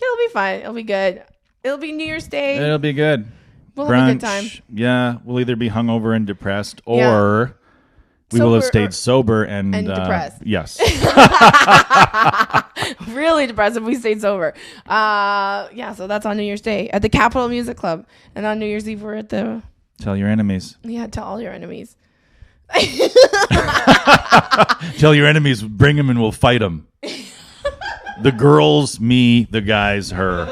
It'll be fine. It'll be good. It'll be New Year's Day. It'll be good. We'll Brunch. have a good time. Yeah. We'll either be hungover and depressed Yeah. or we will have Sober stayed sober and depressed. Yes. Really depressed if we stayed sober. Yeah, so that's on New Year's Day at the Capitol Music Club. And on New Year's Eve, we're at the, Tell your enemies. tell all your enemies. Tell your enemies, bring them and we'll fight them. The girls, me, the guys, her.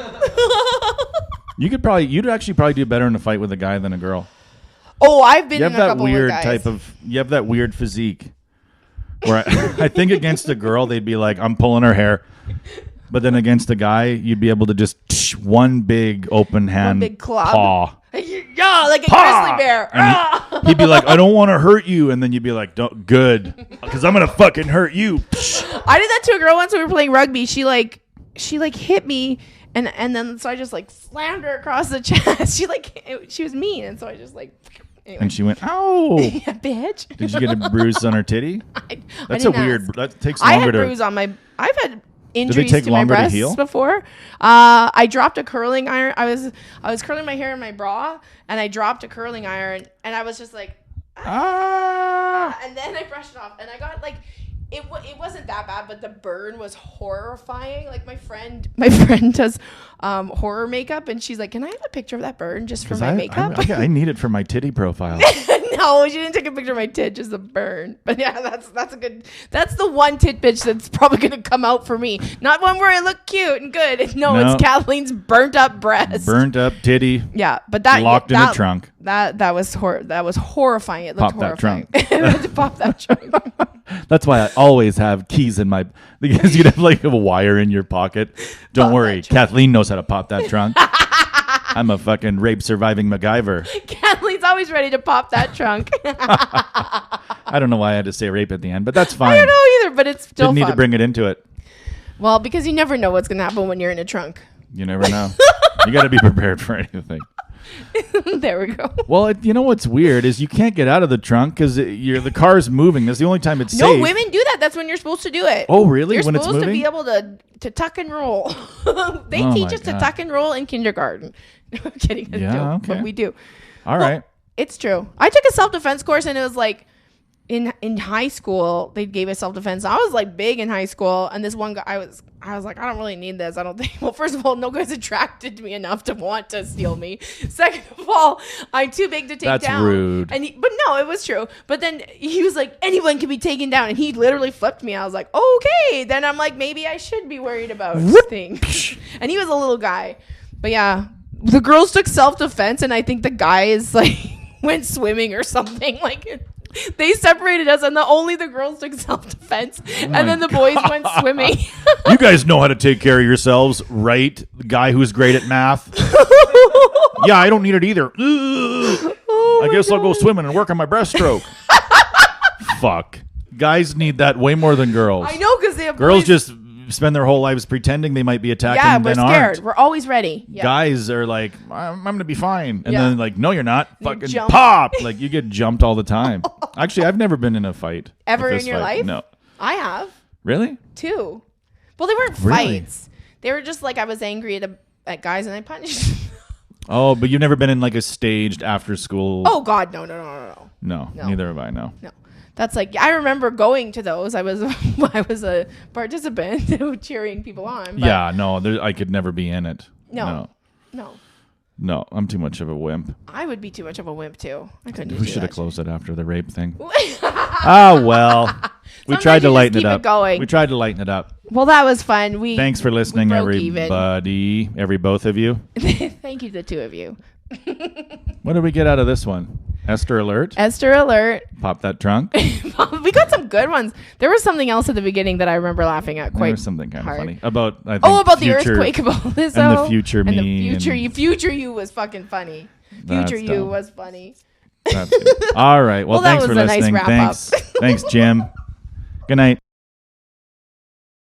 You'd actually probably do better in a fight with a guy than a girl. Oh, I've been You in have a that couple weird with guys. you have that weird physique. Where I think against a girl, they'd be like, I'm pulling her hair. But then against a guy, you'd be able to just one big open hand big club. paw. Yeah, like a Paw! grizzly bear. And he'd be like, I don't want to hurt you. And then you'd be like, don't, good. Because I'm going to fucking hurt you. I did that to a girl once when we were playing rugby. She hit me, and then so I just like slammed her across the chest. She was mean, and so I just like. Anyway. And she went, ow. Yeah, bitch. Did you get a bruise on her titty? That's I a didn't weird. ask. That takes I longer had to. bruise on my. I've had injuries take to my longer to breasts heal? before. I dropped a curling iron. I was curling my hair in my bra, and I dropped a curling iron, and I was just like, and then I brushed it off, and I got like. It wasn't that bad, but the burn was horrifying. Like my friend does horror makeup, and she's like, "Can I have a picture of that burn just for my makeup?" I need it for my titty profile. No, she didn't take a picture of my tit, just the burn. But yeah, that's a good. That's the one tit bitch that's probably gonna come out for me. Not one where I look cute and good. No, No. it's Kathleen's burnt up breast. Burnt up titty. Yeah, but that Locked in a trunk. That was horrifying. It looked Pop that horrifying. trunk. Pop that trunk. That's why I always have keys in my, because you'd have like a wire in your pocket. Don't Pop worry, that trunk. Kathleen knows how to pop that trunk. I'm a fucking rape surviving MacGyver. Kathleen's always ready to pop that trunk. I don't know why I had to say rape at the end, but that's fine. I don't know either, but it's still Didn't need fun. to bring it into it. Well, because you never know what's gonna happen when you're in a trunk. You never know. You got to be prepared for anything. There we go. Well, you know what's weird is you can't get out of the trunk because the car's moving. That's the only time it's No, safe. women do that. That's when you're supposed to do it. Oh, really? You're When it's supposed to moving? be able to tuck and roll. They Oh teach my us to God. tuck and roll in kindergarten. No, I'm kidding. It's a Yeah, joke, okay. but we do. All Well, right. It's true. I took a self-defense course, and it was like in high school they gave us self-defense. I was like big in high school, and this one guy I was like, I don't really need this. I don't think. Well, first of all, no guy's attracted to me enough to want to steal me. Second of all, I'm too big to take That's down. rude. But no, it was true. But then he was like, anyone can be taken down, and he literally flipped me. I was like, okay. Then I'm like, maybe I should be worried about things. And he was a little guy. But yeah, the girls took self-defense, and I think the guy is like went swimming or something. Like they separated us, and only the girls took self-defense, and then the boys went swimming. You guys know how to take care of yourselves, right? The guy who's great at math. Yeah, I don't need it either. Ugh. I guess I'll go swimming and work on my breaststroke. Fuck. Guys need that way more than girls. I know, because they have Girls boys. just spend their whole lives pretending they might be attacking Yeah, and we're then scared. aren't. We're always ready. Yeah. Guys are like, I'm going to be fine. And Yeah. then like, no, you're not. Fucking jump. pop. Like you get jumped all the time. Actually, I've never been in a fight. Ever a in fist your fight. life? No. I have Really? too. Well, they weren't Really? fights. They were just like I was angry at guys, and I punched. Oh, but you've never been in like a staged after school. Oh God, no. No, No. neither have I. No. No. That's like I remember going to those. I was a participant cheering people on. But Yeah, no, I could never be in it. No. No, I'm too much of a wimp. I would be too much of a wimp too. I couldn't. We should have closed it after the rape thing. Oh, well. We Sometimes tried to you just lighten keep it it up. going. We tried to lighten it up. Well, that was fun. Thanks for listening, broke even. everybody. Both of you. Thank you, the two of you. What did we get out of this one? Esther alert. Esther alert. Pop that trunk. We got some good ones. There was something else at the beginning that I remember laughing at quite. There was something kind of hard. funny about. I think about the future, earthquake about Lizzo and the future me. And the future and you. Future you was fucking funny. That's Future you dumb. was funny. That's good. All right. Well, Well, that thanks for was a nice listening. wrap up. Thanks, Jim. Good night.